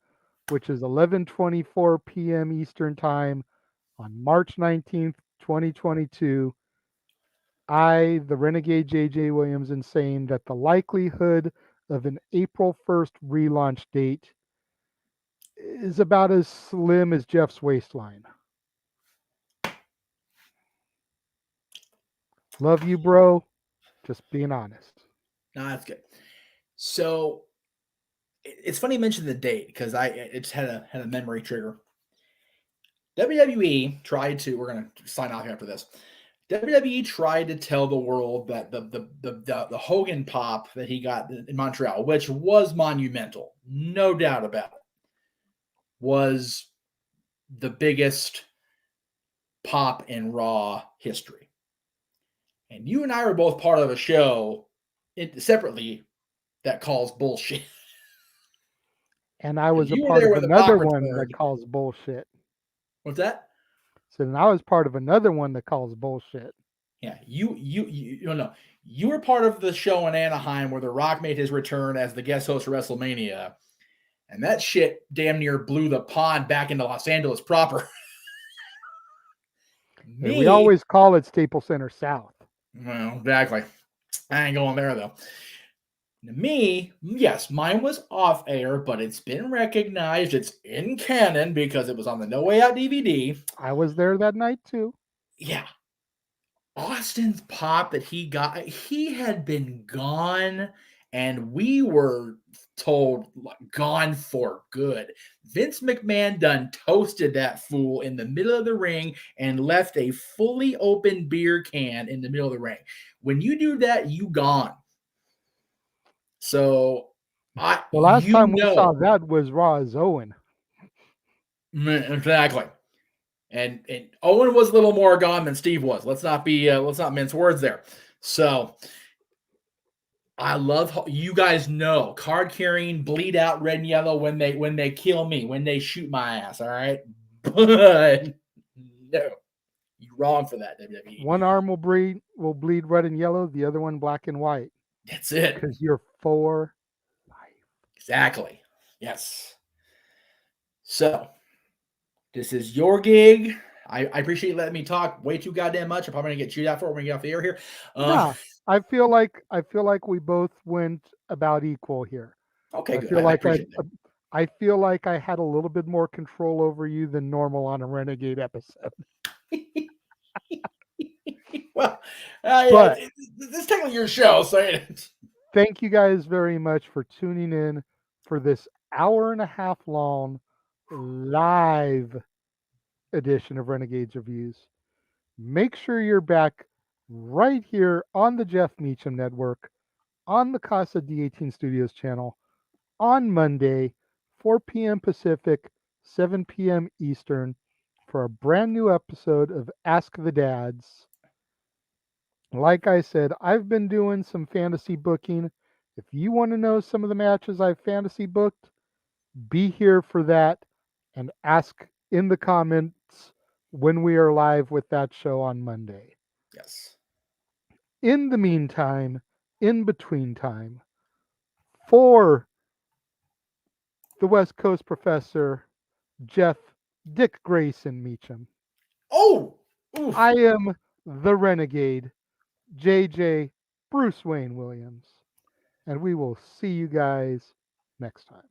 which is 11:24 p.m. Eastern time, on March 19th, 2022, I, the Renegade J.J. Williams, am saying that the likelihood of an April 1st relaunch date is about as slim as Jeff's waistline. Love you, bro. Just being honest. No, that's good. So it's funny you mention the date because it's had a memory trigger. WWE tried to. We're gonna sign off after this. WWE tried to tell the world that the Hogan pop that he got in Montreal, which was monumental, no doubt about it, was the biggest pop in Raw history. And you and I were both part of a show separately that calls bullshit. And I was a part of another one that calls bullshit. What's that? So I was part of another one that calls bullshit. Yeah, you know. You were part of the show in Anaheim where The Rock made his return as the guest host of WrestleMania. And that shit damn near blew the pond back into Los Angeles proper. We always call it Staples Center South. Well, exactly. I ain't going there, though. Me, yes, mine was off air, but it's been recognized. It's in canon because it was on the No Way Out DVD. I was there that night, too. Yeah. Austin's pop that he got, he had been gone, and we were told gone for good. Vince McMahon done toasted that fool in the middle of the ring and left a fully open beer can in the middle of the ring. When you do that, you gone. So the last time we saw that was Raw as Owen. Exactly. And Owen was a little more gone than Steve was. Let's not mince words there. So I love, you guys know, card carrying, bleed out red and yellow when they kill me, when they shoot my ass. All right. But no, you're wrong for that, WWE. One arm will bleed red and yellow, the other one black and white. That's it. Because you're for life. Exactly. Yes. So this is your gig. I appreciate you letting me talk way too goddamn much. I'm probably gonna get chewed out for it when we get off the air here. No, I feel like we both went about equal here. Okay, good. I feel like I had a little bit more control over you than normal on a Renegade episode. Well, yeah, this is technically your show, so thank you guys very much for tuning in for this 1.5 hour long live edition of Renegades Reviews. Make sure you're back right here on the Jeff Meacham Network, on the Casa D18 Studios channel, on Monday, 4 p.m. Pacific, 7 p.m. Eastern, for a brand new episode of Ask the Dads. Like I said, I've been doing some fantasy booking. If you want to know some of the matches I've fantasy booked, be here for that and ask in the comments when we are live with that show on Monday. Yes. In the meantime, in between time, for the West Coast professor, Jeff Dick Grayson Meacham, Oh, oof. I am the Renegade, JJ Bruce Wayne Williams, and we will see you guys next time.